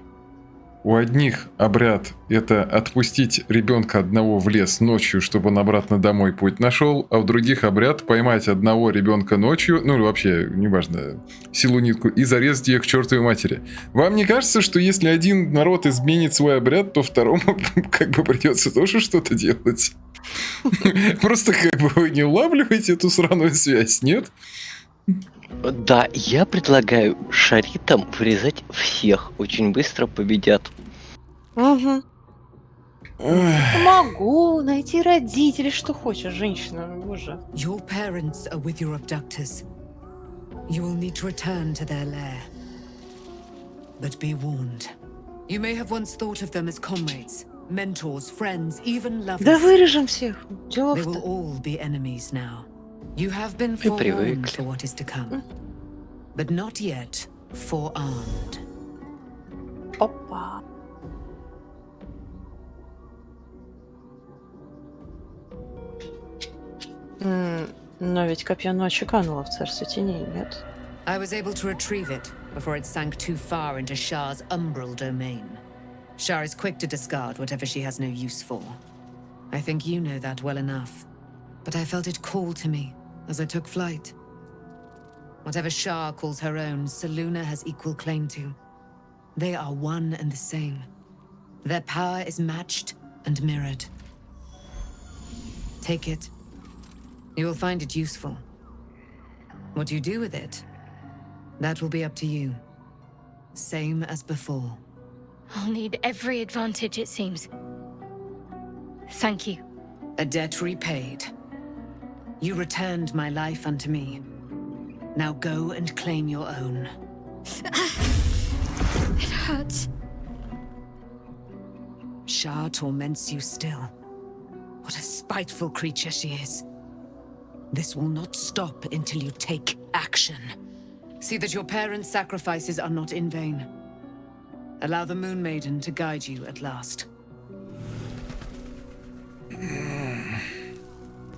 [SPEAKER 1] У одних обряд – это отпустить ребенка одного в лес ночью, чтобы он обратно домой путь нашел, а у других обряд – поймать одного ребенка ночью, ну или вообще, неважно, силунитку, и зарезать ее к чертовой матери. Вам не кажется, что если один народ изменит свой обряд, то второму как бы придется тоже что-то делать? Просто как бы вы не улавливаете эту сраную связь, нет?
[SPEAKER 2] Да, я предлагаю шаритам вырезать всех. Очень быстро победят.
[SPEAKER 3] Угу. Могу найти родителей, что хочешь, женщина, боже.
[SPEAKER 16] Your parents are with your abductors. You will need to return to their lair. But be warned. You may have once thought of them as comrades, mentors, friends, even lovers.
[SPEAKER 3] Да вырежем всех.
[SPEAKER 16] They will all be enemies now. You have been forewarned for what is to come, but not yet forearmed.
[SPEAKER 3] Опа. Но ведь копье ночи кануло в царстве теней, нет?
[SPEAKER 16] I was able to retrieve it before it sank too far into Shar's umbral domain. Shar is quick to discard whatever she has no use for. I think you know that well enough. But I felt it call to me as I took flight. Whatever Shar calls her own, Selûne has equal claim to. They are one and the same. Their power is matched and mirrored. Take it. You will find it useful. What you do with it, that will be up to you. Same as before.
[SPEAKER 17] I'll need every advantage, it seems. Thank you.
[SPEAKER 16] A debt repaid. You returned my life unto me. Now go and claim your own.
[SPEAKER 17] It hurts.
[SPEAKER 16] Shar torments you still. What a spiteful creature she is. This will not stop until you take action. See that your parents' sacrifices are not in vain. Allow the Moon Maiden to guide you at last.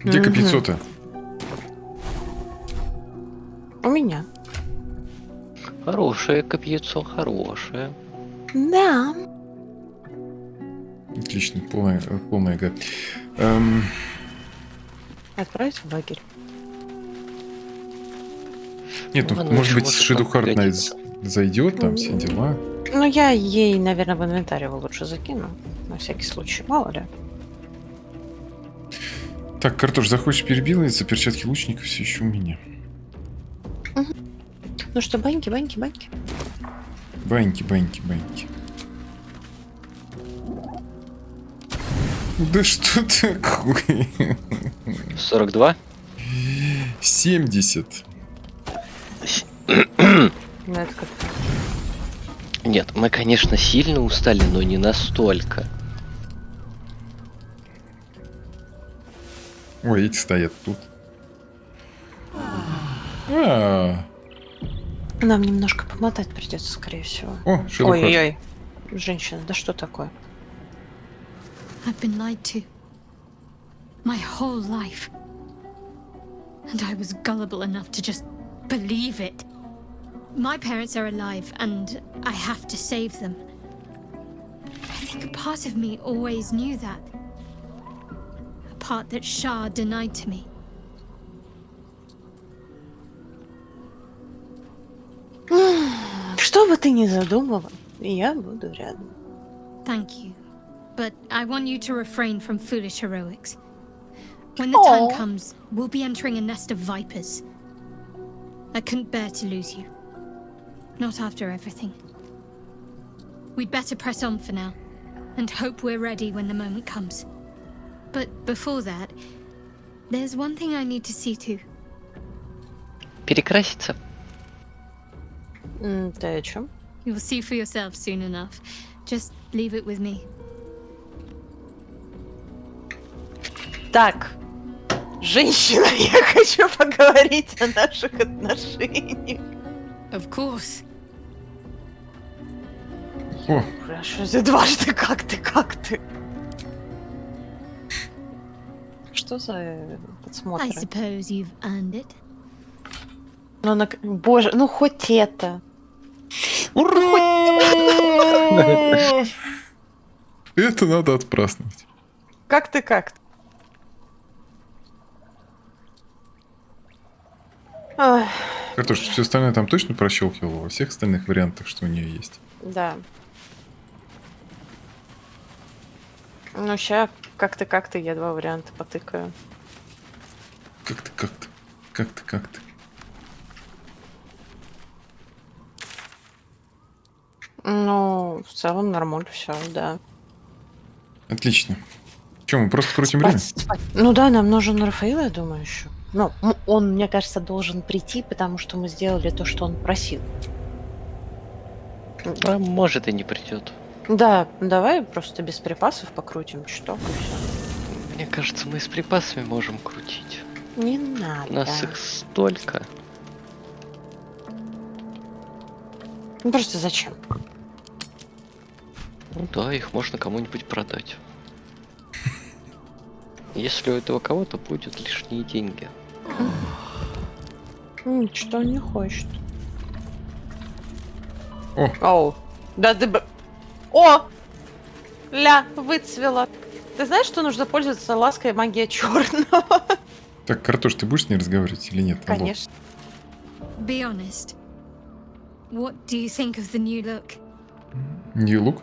[SPEAKER 1] Где копьецо-то?
[SPEAKER 3] У меня.
[SPEAKER 2] Хорошее копьецо, хорошее.
[SPEAKER 3] Да.
[SPEAKER 1] Отлично, полная га.
[SPEAKER 3] Отправить в лагерь.
[SPEAKER 1] Нет, ну, может быть, ШЕДОУХАРТ зайдет, там все дела.
[SPEAKER 3] Ну, я ей, наверное, в инвентарь его лучше закину. На всякий случай, мало ли.
[SPEAKER 1] Так, Картош, захочешь перебилиться, перчатки лучника все еще у меня.
[SPEAKER 3] Угу. Ну что, баньки, баньки, баньки.
[SPEAKER 1] Баньки, баньки, баньки. Да что такое?
[SPEAKER 2] 42?
[SPEAKER 1] 70.
[SPEAKER 2] Нет, мы, конечно, сильно устали, но не настолько.
[SPEAKER 1] Ой, эти стоят тут.
[SPEAKER 3] Нам немножко помотать придется, скорее всего.
[SPEAKER 1] О, ШЕДОУХАРТ.
[SPEAKER 3] Ой-ой-ой. Женщина, да что такое?
[SPEAKER 17] I've been lied to. My whole life. And I was gullible enough to just believe it. My parents are alive, and I have to save them. I think a part of me always knew that. A part that Shar denied to me.
[SPEAKER 3] Что бы ты ни задумала, я буду рядом.
[SPEAKER 17] Thank you. But I want you to refrain from foolish heroics. When the time comes, we'll be entering a nest of vipers. I couldn't bear to lose you. Not after everything. We'd better press on for now, and hope we're ready when the moment comes. But before that, there's one thing I need to see to.
[SPEAKER 2] Перекраситься.
[SPEAKER 3] Ты о чем?
[SPEAKER 17] You'll see for yourself soon enough. Just leave it with me.
[SPEAKER 3] Так, женщина, я хочу поговорить о наших отношениях.
[SPEAKER 17] Of course.
[SPEAKER 1] О,
[SPEAKER 3] Хорошо, за дважды как ты? Что за подсмотр?
[SPEAKER 17] I suppose you've earned it.
[SPEAKER 3] Ну, боже, ну хоть это.
[SPEAKER 1] это надо отпраздновать.
[SPEAKER 3] Как ты? Ой,
[SPEAKER 1] Картошка, все остальное там точно прощелкивала во всех остальных вариантах, что у нее есть?
[SPEAKER 3] да. Ну, ща, как ты, я два варианта потыкаю.
[SPEAKER 1] Как ты.
[SPEAKER 3] Ну, в целом нормально все, да.
[SPEAKER 1] Отлично. Че, мы просто крутим время?
[SPEAKER 3] Спать. Ну да, нам нужен Рафаэл, я думаю, еще. Ну, он, мне кажется, должен прийти, потому что мы сделали то, что он просил.
[SPEAKER 2] А может и не придет.
[SPEAKER 3] Да, давай просто без припасов покрутим чуток и все.
[SPEAKER 2] Мне кажется, мы с припасами можем крутить.
[SPEAKER 3] Не надо.
[SPEAKER 2] У нас их столько.
[SPEAKER 3] Ну просто зачем?
[SPEAKER 2] Ну да, их можно кому-нибудь продать. Если у этого кого-то будет лишние деньги.
[SPEAKER 3] Что он не хочет.
[SPEAKER 1] О!
[SPEAKER 3] Оу. Да ты бы... О! Ля, выцвела. Ты знаешь, что нужно пользоваться лаской магия черного?
[SPEAKER 1] Так, Картош, ты будешь с ней разговаривать или нет? Алло.
[SPEAKER 3] Конечно.
[SPEAKER 17] Be honest. What do you think of the new look?
[SPEAKER 1] New look?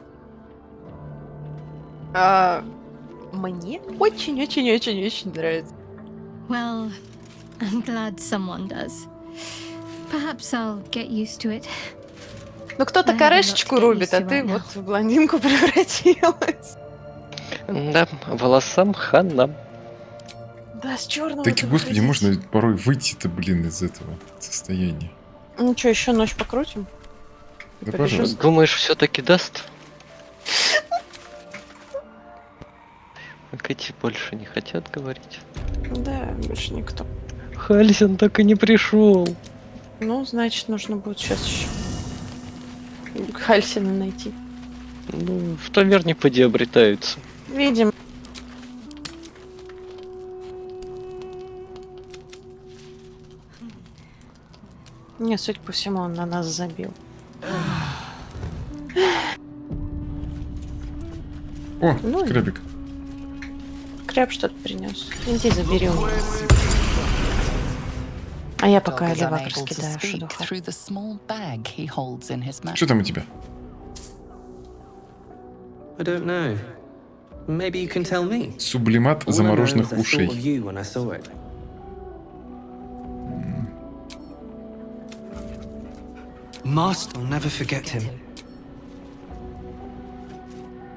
[SPEAKER 3] Мне очень-очень-очень-очень нравится.
[SPEAKER 17] Well, I'm glad someone does. Perhaps I'll get used to it.
[SPEAKER 3] Ну кто-то корешечку рубит, а ты вот в блондинку превратилась.
[SPEAKER 2] Да, волосам хана.
[SPEAKER 3] Да, с черного.
[SPEAKER 1] Так, господи, можно порой выйти-то, блин, из этого состояния.
[SPEAKER 3] Ну что, еще ночь покрутим?
[SPEAKER 1] Да, пожалуйста.
[SPEAKER 2] Думаешь, все-таки даст? Кэти больше не хотят говорить.
[SPEAKER 3] Да, больше никто.
[SPEAKER 2] Хальзен так и не пришел.
[SPEAKER 3] Ну, значит, нужно будет сейчас еще Хальсина найти.
[SPEAKER 2] Ну, в таверне поди обретаются.
[SPEAKER 3] Видим. Не, судя по всему, он на нас забил.
[SPEAKER 1] О,
[SPEAKER 3] ну,
[SPEAKER 1] крабик.
[SPEAKER 3] Краб что-то принес. Иди забери у него. А я пока левак раскидаю ШЕДОУХАРТ.
[SPEAKER 1] Что там у тебя? Сублимат замороженных ушей.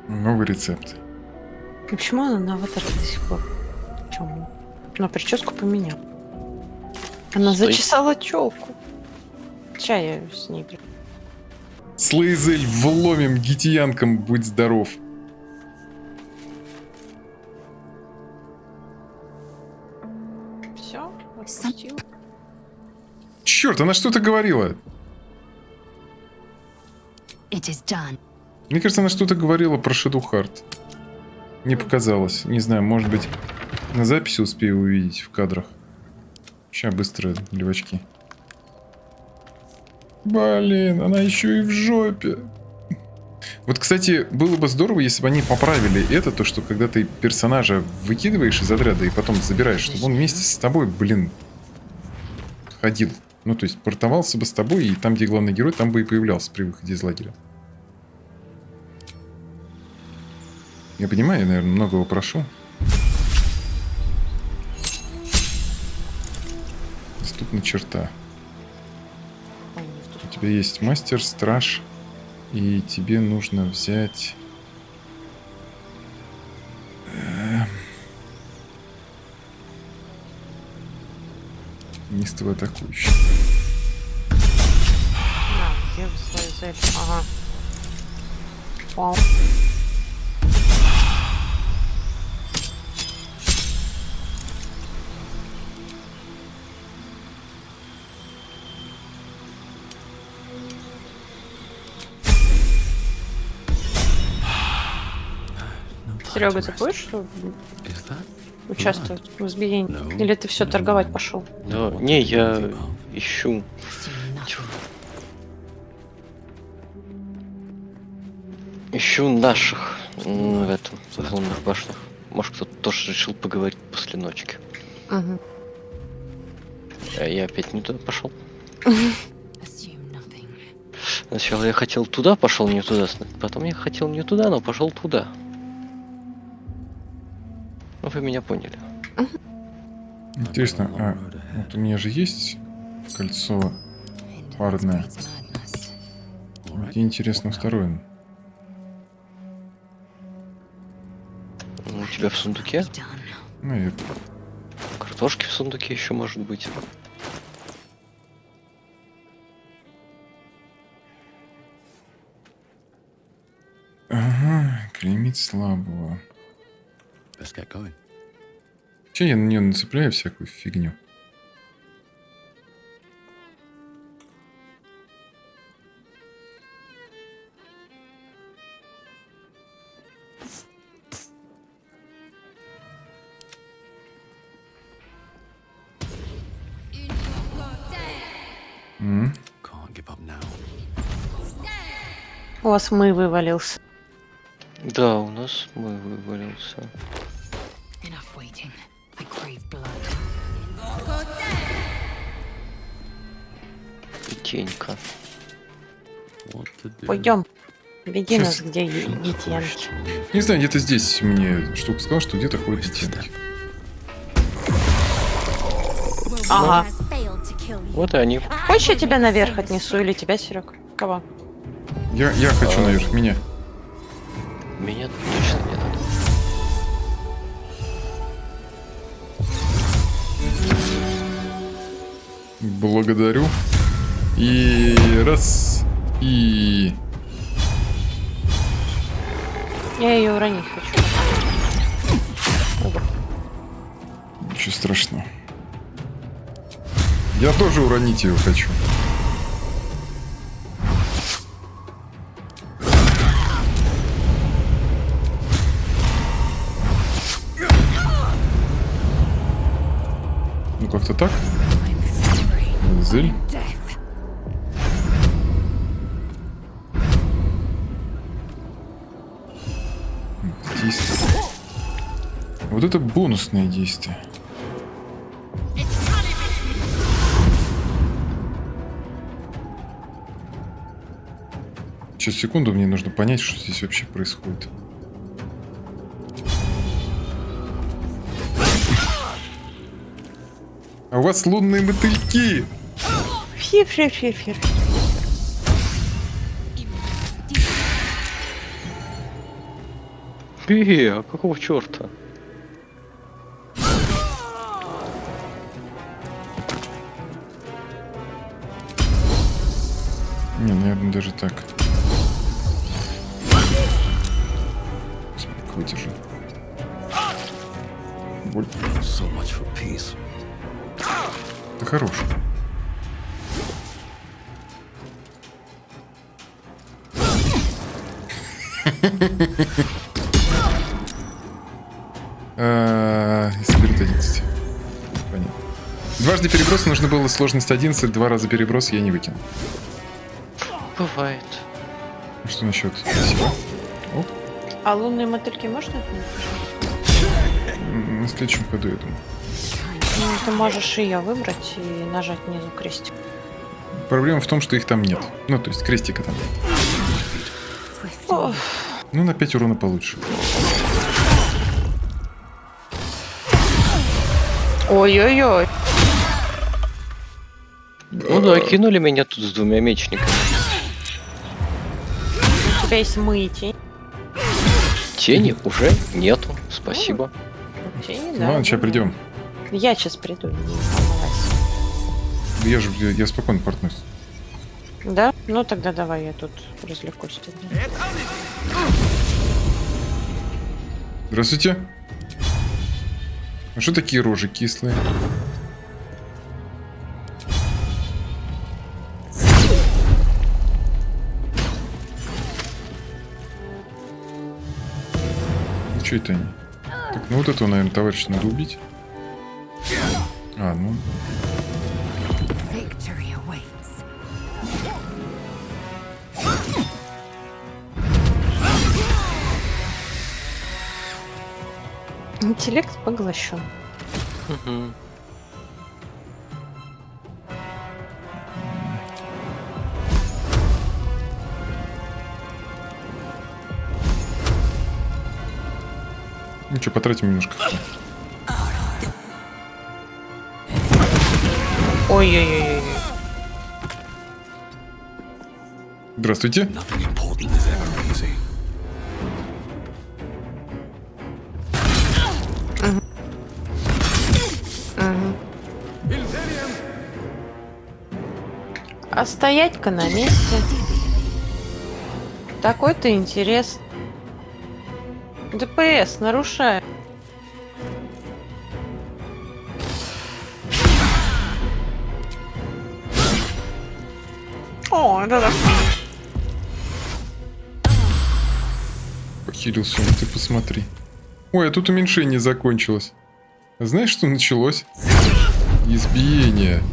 [SPEAKER 1] Новый рецепт.
[SPEAKER 3] Почему она на аватаре до сих пор? Чему? Но прическу поменял. Она зачесала челку. Чай я с ней.
[SPEAKER 1] Слейзель вломим гитиянкам, будь здоров.
[SPEAKER 3] Все, отпустил.
[SPEAKER 1] Черт, она что-то говорила. Мне кажется, она что-то говорила про ШЕДОУХАРТ. Не показалось. Не знаю, может быть, на записи успею увидеть в кадрах. Сейчас быстро, левачки. Блин, она еще и в жопе. Вот, кстати, было бы здорово, если бы они поправили это, то, что когда ты персонажа выкидываешь из отряда и потом забираешь, чтобы он вместе с тобой, блин, ходил. Ну, то есть, портовался бы с тобой, и там, где главный герой, там бы и появлялся при выходе из лагеря. Я понимаю, я, наверное, многого прошу. Доступна черта. У тебя есть мастер, страж, и тебе нужно взять... Неистово атакующий.
[SPEAKER 3] Где вы свою цель? Ага. Вау. Серега, ты будешь участвовать в избиении? Или ты все торговать пошел?
[SPEAKER 2] Да, не, я ищу. Ищу наших в этом, в лунных башнях. Может, кто-то тоже решил поговорить после ночки.
[SPEAKER 3] Угу.
[SPEAKER 2] А я опять не туда пошел. Сначала я хотел туда, пошел не туда. Потом я хотел не туда, но пошел туда. Ну, вы меня поняли.
[SPEAKER 1] Интересно, а вот у меня же есть кольцо парное. Где интересно устроен?
[SPEAKER 2] У тебя в сундуке?
[SPEAKER 1] Наверное.
[SPEAKER 2] Картошки в сундуке еще может быть.
[SPEAKER 1] Ага, клеймить слабого. Че я на нее нацепляю всякую фигню?
[SPEAKER 3] У вас мы вывалился.
[SPEAKER 2] Да, у нас мы вывалился. Пятенька.
[SPEAKER 3] Пойдем. Веди нас, где детенки.
[SPEAKER 1] Не знаю, где-то здесь мне штука сказала, что где-то ходят детенки.
[SPEAKER 3] Ага.
[SPEAKER 2] Вот и они.
[SPEAKER 3] Хочешь, я тебя наверх отнесу или тебя, Серег? Кого?
[SPEAKER 1] Я хочу наверх, меня.
[SPEAKER 2] Меня точно не надо.
[SPEAKER 1] Благодарю. И раз. И...
[SPEAKER 3] Я ее уронить хочу.
[SPEAKER 1] Ничего страшного. Я тоже уронить ее хочу. Ну как-то так. Зель. Действие. Вот это бонусное действие. Сейчас, секунду, мне нужно понять, что здесь вообще происходит. А у вас лунные мотыльки!
[SPEAKER 3] Фир-фир-фир-фир.
[SPEAKER 2] А какого черта?
[SPEAKER 1] Не, наверное, даже так. Смотри, выдержи. Боль. Ты хорош. Соберет 11. Понятно. Дважды переброс нужно было сложность 11, 2 раза переброс я не выкинул.
[SPEAKER 2] Бывает.
[SPEAKER 1] Что насчет всего?
[SPEAKER 3] А лунные мотыльки можно отменить?
[SPEAKER 1] На следующем ходу, я думаю.
[SPEAKER 3] Ну, ты можешь ее выбрать и нажать внизу крестик.
[SPEAKER 1] Проблема в том, что их там нет. Ну, то есть крестика там нет.
[SPEAKER 3] Ох.
[SPEAKER 1] Ну, на 5 урона получше.
[SPEAKER 3] Ой-ой-ой.
[SPEAKER 2] Ну да, кинули меня тут с двумя мечниками.
[SPEAKER 3] У тебя есть мы и тень.
[SPEAKER 2] Тени уже нету, спасибо.
[SPEAKER 3] Тени,
[SPEAKER 1] Да, ладно, сейчас придем.
[SPEAKER 3] Я сейчас приду, не волновайся.
[SPEAKER 1] Я спокойно портнусь.
[SPEAKER 3] Да? Ну тогда давай я тут развлекусь тогда.
[SPEAKER 1] Здравствуйте. А что такие рожи кислые? Ну что это они? Так, ну вот этого, наверное, товарища надо убить. А, ну.
[SPEAKER 3] Интеллект поглощен.
[SPEAKER 2] Угу.
[SPEAKER 1] Ну что, потратим немножко.
[SPEAKER 3] Ой-ой-ой-ой.
[SPEAKER 1] Здравствуйте.
[SPEAKER 3] А стоять-ка на месте. Такой-то интерес. ДПС нарушает. О, да-да.
[SPEAKER 1] Похилился он, ты посмотри. Ой, а тут уменьшение закончилось. А знаешь, что началось? Избиение.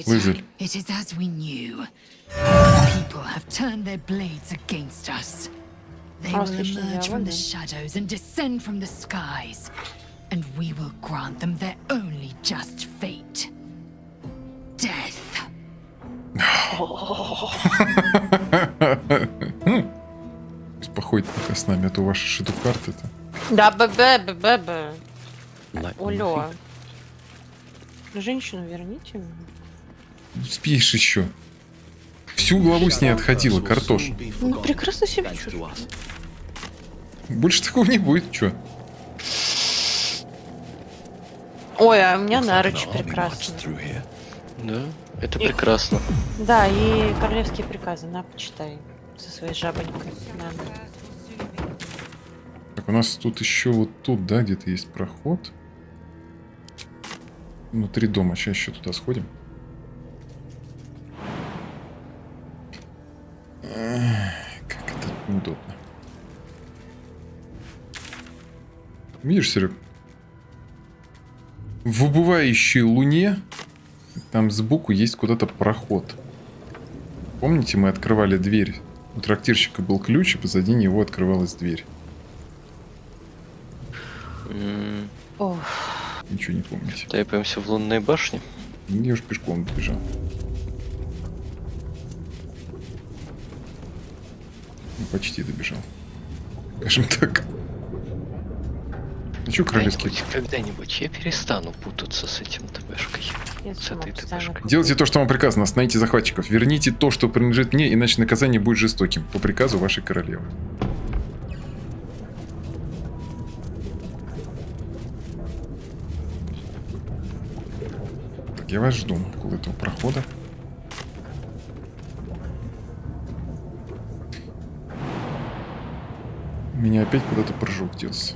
[SPEAKER 1] Лызель.
[SPEAKER 18] It is as we knew. People have turned their blades against us. They will emerge from the shadows and descend from the skies. And we will grant them their only just fate. Death.
[SPEAKER 1] Походит пока с нами, а то ваши шедоухарт это.
[SPEAKER 3] Да, б-б-б-б-б. Олё. Женщину верните мне.
[SPEAKER 1] Спишь еще. Всю главу с ней отходила, картош.
[SPEAKER 3] Ну, прекрасно себя чувствую.
[SPEAKER 1] Больше такого не будет, чё?
[SPEAKER 3] Ой, а у меня нарыч прекрасный.
[SPEAKER 2] Да, это прекрасно.
[SPEAKER 3] Да, и королевские приказы, на, почитай. Со своей жабонькой. Да.
[SPEAKER 1] Так, у нас тут еще вот тут, да, где-то есть проход. Внутри дома. Сейчас еще туда сходим. Как это неудобно. Видишь, Серег? В убывающей луне там сбоку есть куда-то проход. Помните, мы открывали дверь? У трактирщика был ключ, и позади него открывалась дверь. Ничего не помните.
[SPEAKER 2] Тайпаемся в лунной башне.
[SPEAKER 1] Я уж пешком добежал. Ну, почти добежал. Скажем так. Ну что, королевский?
[SPEAKER 2] Когда-нибудь я перестану путаться с этим ТБшкой. С этой ТБшкой.
[SPEAKER 1] Делайте то, что вам приказано. Остановите захватчиков. Верните то, что принадлежит мне, иначе наказание будет жестоким. По приказу вашей королевы. Так, я вас жду около этого прохода. У меня опять куда-то прыжок делся.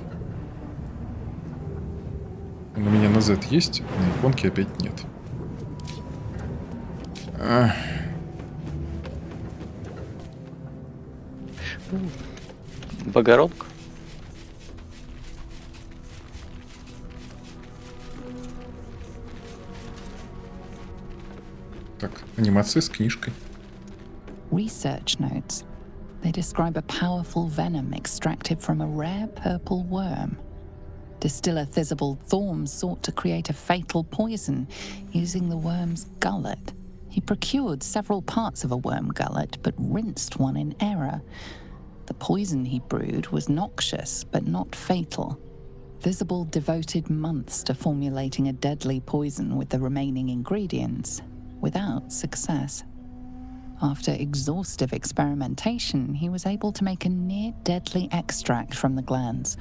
[SPEAKER 1] Он у меня на Z есть, на иконке опять нет.
[SPEAKER 2] Богородка.
[SPEAKER 1] Так, анимация с книжкой.
[SPEAKER 12] Research notes. They describe a powerful venom extracted from a rare purple worm. Distiller Thisable Thorm sought to create a fatal poison using the worm's gullet. He procured several parts of a worm gullet, but rinsed one in error. The poison he brewed was noxious, but not fatal. Thisable devoted months to formulating a deadly poison with the remaining ingredients, without success. After exhaustive experimentation, he was able to make a near-deadly extract from the glands.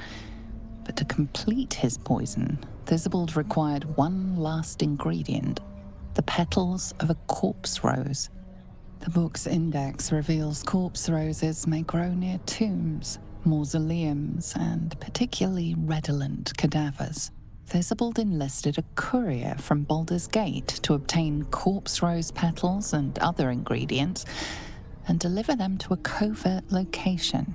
[SPEAKER 12] But to complete his poison, Theobald required one last ingredient, the petals of a corpse rose. The book's index reveals corpse roses may grow near tombs, mausoleums, and particularly redolent cadavers. Theobald enlisted a courier from Baldur's Gate to obtain corpse rose petals and other ingredients and deliver them to a covert location.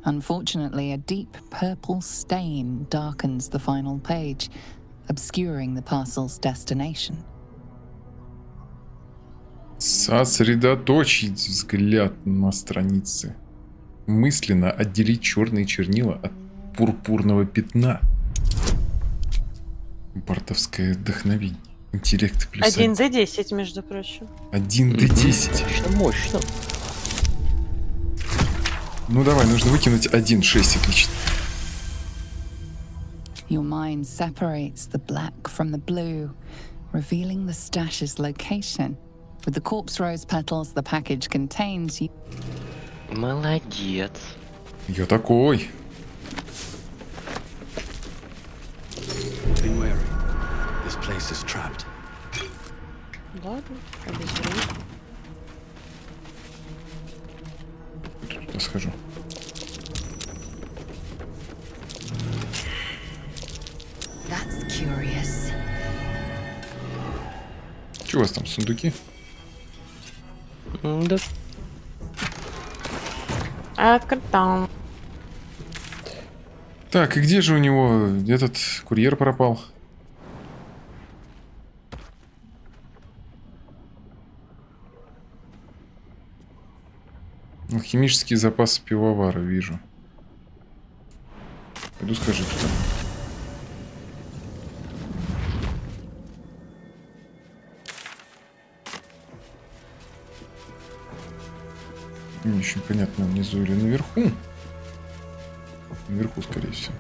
[SPEAKER 12] Unfortunately, a deep purple stain darkens the final page, obscuring the parcel's destination.
[SPEAKER 1] Сосредоточить взгляд на странице. Мысленно отделить черные чернила от пурпурного пятна. Бардовское вдохновение. Интеллект плюс
[SPEAKER 3] 1d10, между прочим.
[SPEAKER 1] 1d10.
[SPEAKER 2] Мощно.
[SPEAKER 1] Ну давай, нужно выкинуть 1,6, отлично.
[SPEAKER 12] Your mind separates the black from the blue, revealing the stash's location. With the corpse rose petals the package contains, you...
[SPEAKER 2] Молодец.
[SPEAKER 1] Я такой.
[SPEAKER 11] Be wary. This place is trapped.
[SPEAKER 3] Ладно, обезьян.
[SPEAKER 1] Я схожу.
[SPEAKER 7] That's curious.
[SPEAKER 1] Что у вас там, сундуки?
[SPEAKER 2] Да.
[SPEAKER 3] Открыто.
[SPEAKER 1] Так, и где же у него этот курьер пропал? Алхимический запас пивовара вижу. Пойду скажи, что. Не очень понятно, внизу или наверху. Наверху, скорее всего.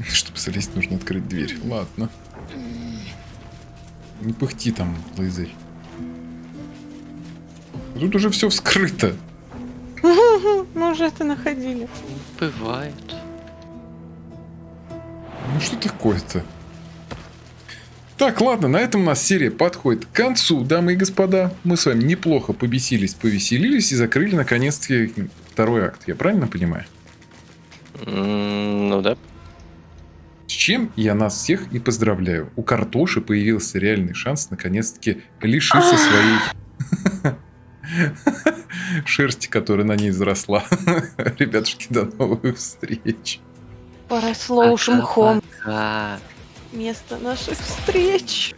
[SPEAKER 1] Чтобы залезть, нужно открыть дверь. Ладно. Не пыхти там, лызарь. Тут уже все вскрыто.
[SPEAKER 3] Мы уже это находили.
[SPEAKER 2] Бывает.
[SPEAKER 1] Ну что такое-то? Так, ладно, на этом у нас серия подходит к концу, дамы и господа. Мы с вами неплохо побесились, повеселились и закрыли наконец-таки второй акт. Я правильно понимаю?
[SPEAKER 2] Ну да.
[SPEAKER 1] С чем я нас всех и поздравляю. У Картоши появился реальный шанс наконец-таки лишиться своей шерсти, которая на ней взросла. Ребятушки, до новых встреч.
[SPEAKER 3] Поросло уж мхом.
[SPEAKER 2] Пока.
[SPEAKER 3] Место наших встреч.